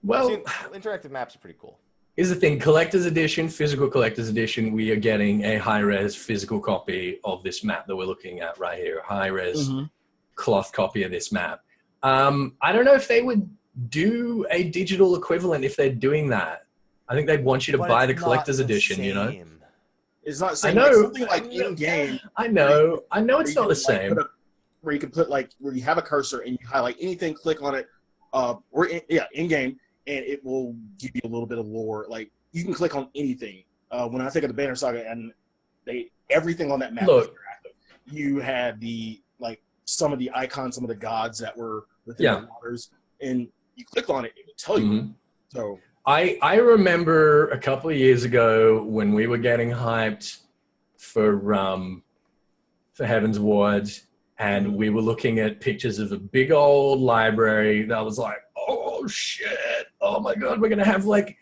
Speaker 3: Well,
Speaker 1: interactive maps are pretty cool.
Speaker 3: Here's the thing, collector's edition, physical collector's edition, we are getting a high-res physical copy of this map that we're looking at right here, a high-res cloth copy of this map. I don't know if they would do a digital equivalent if they're doing that. I think they'd want you to buy the collector's edition,
Speaker 2: It's not the same.
Speaker 3: I know.
Speaker 2: Like, something like in game.
Speaker 3: I know it's not the same.
Speaker 2: Where you can put where you have a cursor and you highlight anything, click on it, in game, and it will give you a little bit of lore. Like you can click on anything. When I think of the Banner Saga, and everything on that map was interactive. You had some of the icons, some of the gods that were within the waters, and you click on it, it would tell you.
Speaker 3: Mm-hmm.
Speaker 2: So
Speaker 3: I remember a couple of years ago when we were getting hyped for Heaven's Ward, and we were looking at pictures of a big old library that was like, oh shit, oh my god, we're gonna have like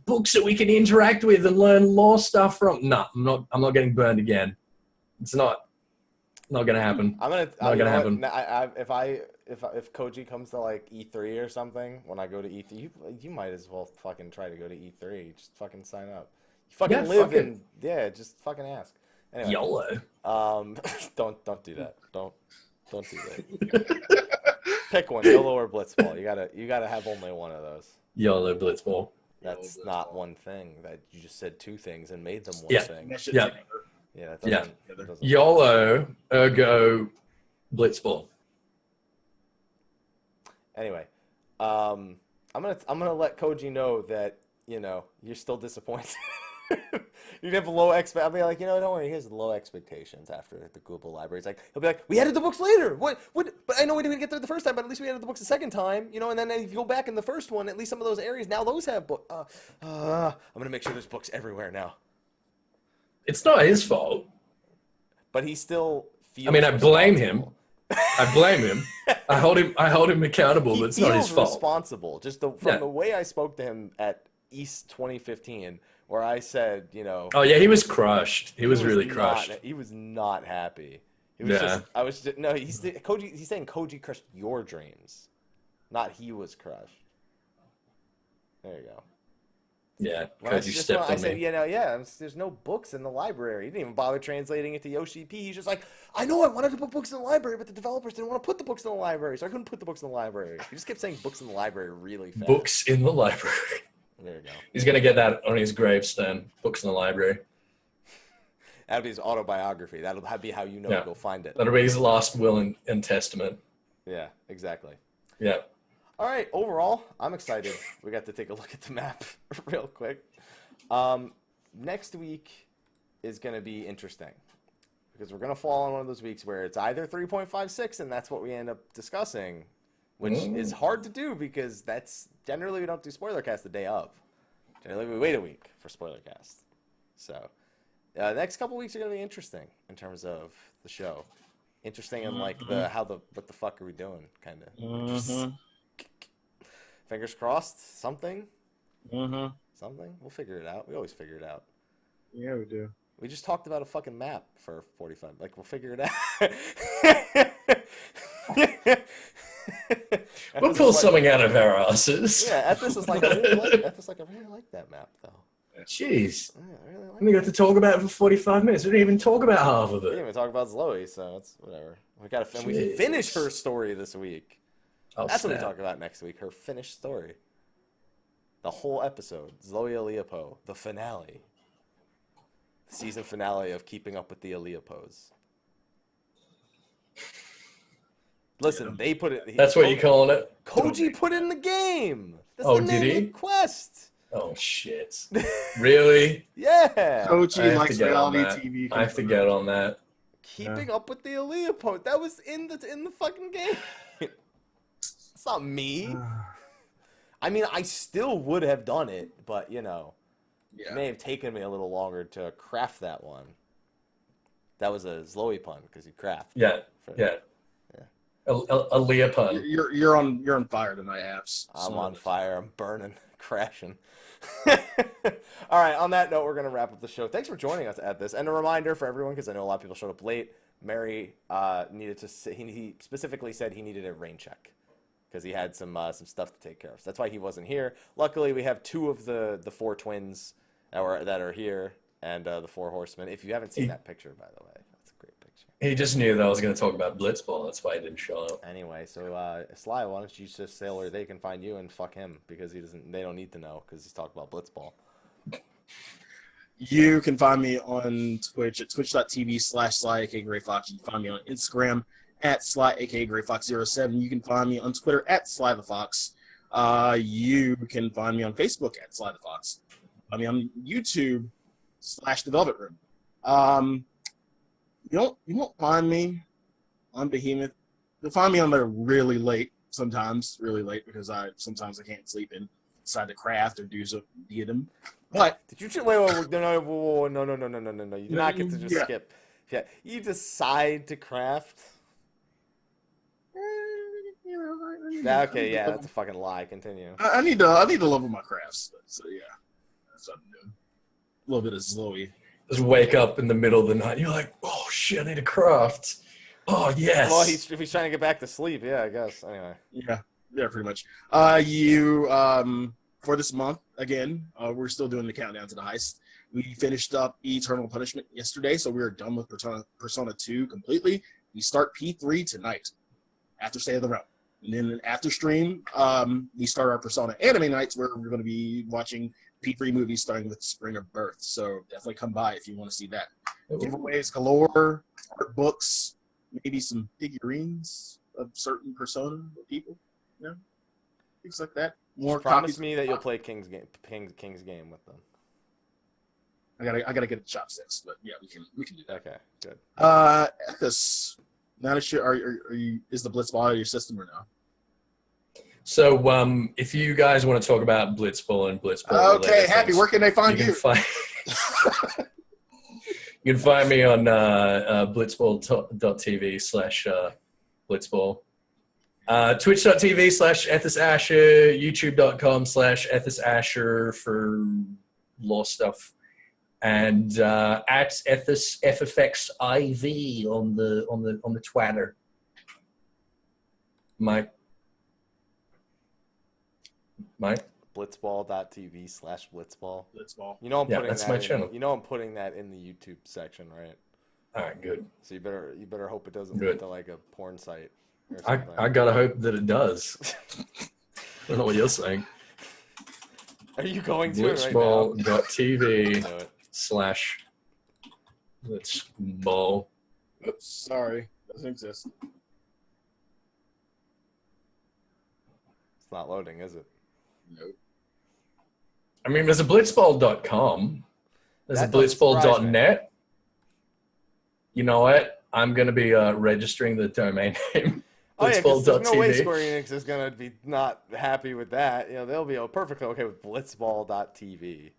Speaker 3: books that we can interact with and learn lore stuff from. No, I'm not getting burned again. It's not gonna happen. Not gonna happen.
Speaker 1: If Koji comes to like E3 or something, when I go to E3, you might as well fucking try to go to E3. Just fucking sign up. You fucking just fucking ask. Anyway,
Speaker 3: YOLO.
Speaker 1: Don't do that. Don't do that. Pick one, YOLO or Blitzball. You gotta have only one of those.
Speaker 3: YOLO Blitzball.
Speaker 1: That's not one thing. That you just said two things and made them one thing.
Speaker 3: Yeah. YOLO, ergo, Blitzball.
Speaker 1: Anyway, I'm gonna let Koji know that you're still disappointed. You'd have low I'll be like, don't worry. Here's low expectations after the Google library. It's like he'll be like, we added the books later. What? But I know we didn't get there the first time. But at least we added the books the second time. And then if you go back in the first one, at least some of those areas now those have books. I'm gonna make sure there's books everywhere now.
Speaker 3: It's not his fault.
Speaker 1: But he still feels.
Speaker 3: I blame him. I blame him. I hold him accountable, but it's not his fault.
Speaker 1: Responsible. Just from the way I spoke to him at East 2015, where I said,
Speaker 3: Oh yeah, he was crushed. He was really crushed.
Speaker 1: He was not happy. He was he's saying Koji crushed your dreams, not he was crushed. There you go.
Speaker 3: Yeah, Koji stepped on me.
Speaker 1: There's no books in the library. He didn't even bother translating it to Yoshi P. He's just like, I know I wanted to put books in the library, but the developers didn't want to put the books in the library, so I couldn't put the books in the library. He just kept saying books in the library really fast.
Speaker 3: Books in the library.
Speaker 1: There you go.
Speaker 3: He's going to get that on his gravestone, books in the library.
Speaker 1: That'll be his autobiography. That'll be how to go find it.
Speaker 3: That'll be his last will and testament.
Speaker 1: Yeah, exactly.
Speaker 3: Yeah.
Speaker 1: All right, overall, I'm excited. We got to take a look at the map real quick. Next week is going to be interesting because we're going to fall on one of those weeks where it's either 3.56 and that's what we end up discussing, which is hard to do because that's generally we don't do spoiler cast the day of. Generally we wait a week for spoiler cast. So the next couple weeks are going to be interesting in terms of the show. Interesting in like what the fuck are we doing kind of. Fingers crossed, something. Something. We'll figure it out. We always figure it out.
Speaker 2: Yeah, we do.
Speaker 1: We just talked about a fucking map for 45. Like, we'll figure it out.
Speaker 3: We'll pull something out of our asses.
Speaker 1: Yeah, Ethys is like, I really like that map, though.
Speaker 3: Jeez.
Speaker 1: Yeah, I really like
Speaker 3: we got to talk about it for 45 minutes. We didn't even talk about half of it.
Speaker 1: We didn't even talk about Slyh, so it's whatever. We finish her story this week. That's what we talk about next week. Her finished story. The whole episode. Slyh Aleapo. The finale. The season finale of Keeping Up with the Aleapos. Listen, they put it...
Speaker 3: That's what you're calling it?
Speaker 1: Koji put it in the game. That's
Speaker 3: the
Speaker 1: name
Speaker 3: did he?
Speaker 1: Of the quest.
Speaker 3: Oh, shit. Really?
Speaker 1: Yeah.
Speaker 2: Koji likes reality TV.
Speaker 3: I have to get on that.
Speaker 1: Keeping Up with the Aleapos. That was in the fucking game. It's not me. I mean, I still would have done it, but, it may have taken me a little longer to craft that one. That was a Slyh pun, because you craft.
Speaker 3: Yeah. A Leah pun.
Speaker 2: You're on fire tonight, Apps.
Speaker 1: I'm on fire. I'm burning, crashing. All right, on that note, we're going to wrap up the show. Thanks for joining us at this. And a reminder for everyone, because I know a lot of people showed up late, Mary he specifically said he needed a rain check. Because he had some stuff to take care of. So that's why he wasn't here. Luckily, we have two of the four twins that are here, and the four horsemen. If you haven't seen that picture, by the way, that's a great picture.
Speaker 3: He just knew that I was going to talk about Blitzball. That's why he didn't show up.
Speaker 1: Anyway, so Slyh, why don't you just say where they can find you and fuck him because they don't need to know because he's talking about Blitzball.
Speaker 2: You can find me on Twitch at twitch.tv/Slyakagreyfox. You can find me on Instagram at Slyakagreyfox07. You can find me on Twitter at Slythefox. You can find me on Facebook at Slythefox. I mean, on YouTube /The Velvet Room. You won't find me on Behemoth. You'll find me on there really late, sometimes really late, because sometimes I can't sleep and decide to craft or do them. But
Speaker 1: did you wait? No! You do not get to just skip. Yeah, you decide to craft. Okay, yeah, that's a fucking lie. Continue.
Speaker 2: I need to level my crafts. So yeah, that's what I'm doing. A little bit of Slyh.
Speaker 3: Just wake up in the middle of the night. And you're like, oh shit, I need to craft. Oh yes.
Speaker 1: Well, if he's trying to get back to sleep, yeah, I guess. Anyway.
Speaker 2: Yeah, pretty much. For this month again, we're still doing the countdown to the heist. We finished up Eternal Punishment yesterday, so we are done with Persona 2 completely. We start P3 tonight after State of the Realm. And then after stream, we start our Persona anime nights where we're going to be watching P3 movies starting with Spring of Birth. So definitely come by if you want to see that. Giveaways galore, art books, maybe some figurines of certain Persona people, things like that. More
Speaker 1: promise me that you'll play King's game with them.
Speaker 2: I gotta get the chopsticks, but yeah, we can do that.
Speaker 1: Okay, good.
Speaker 2: Ethys, now that is the Blitzball out of your system or no?
Speaker 3: So, if you guys want to talk about Blitzball and Blitzball,
Speaker 2: okay, Happy, where can they find you?
Speaker 3: You can find me on blitzball.tv/blitzball. Twitch.tv/EthysAsher, YouTube.com/EthysAsher for law stuff, and at Ethys FFXIV on the Twitter. Mike.
Speaker 1: Blitzball.tv/blitzball.
Speaker 2: Blitzball.
Speaker 1: You know I'm putting
Speaker 3: that's my channel.
Speaker 1: You know I'm putting that in the YouTube section, right?
Speaker 3: All right, good.
Speaker 1: So you better hope it doesn't lead to like a porn site.
Speaker 3: I gotta hope that it does. I don't know what you're saying.
Speaker 1: Are you going to it right now?
Speaker 3: Blitzball.tv/Blitzball.
Speaker 2: Oops, sorry. Doesn't exist.
Speaker 1: It's not loading, is it?
Speaker 2: Nope.
Speaker 3: I mean, there's a blitzball.com. There's a blitzball.net. You know what? I'm going to be registering the domain name.
Speaker 1: Oh yeah, because there's no way Square Enix is going to be not happy with that. You know, they'll be perfectly okay with blitzball.tv.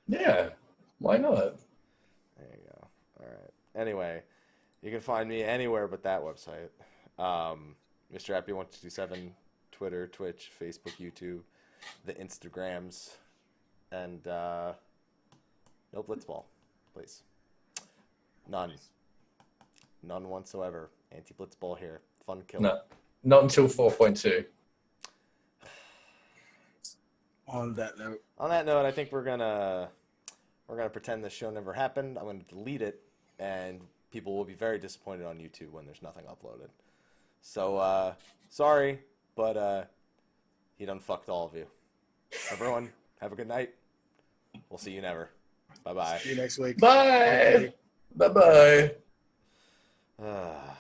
Speaker 3: Yeah, why not?
Speaker 1: There you go. All right. Anyway, you can find me anywhere but that website. Mr. Happy1227, Twitter, Twitch, Facebook, YouTube, the Instagrams, and no blitzball, please. None whatsoever. Anti-blitzball here. Fun kill.
Speaker 3: No, not until 4.2.
Speaker 2: On that note,
Speaker 1: I think we're gonna pretend this show never happened. I'm gonna delete it, and people will be very disappointed on YouTube when there's nothing uploaded. So sorry, but he done fucked all of you. Everyone, have a good night. We'll see you never. Bye bye.
Speaker 2: see you next week.
Speaker 3: Bye. Bye bye.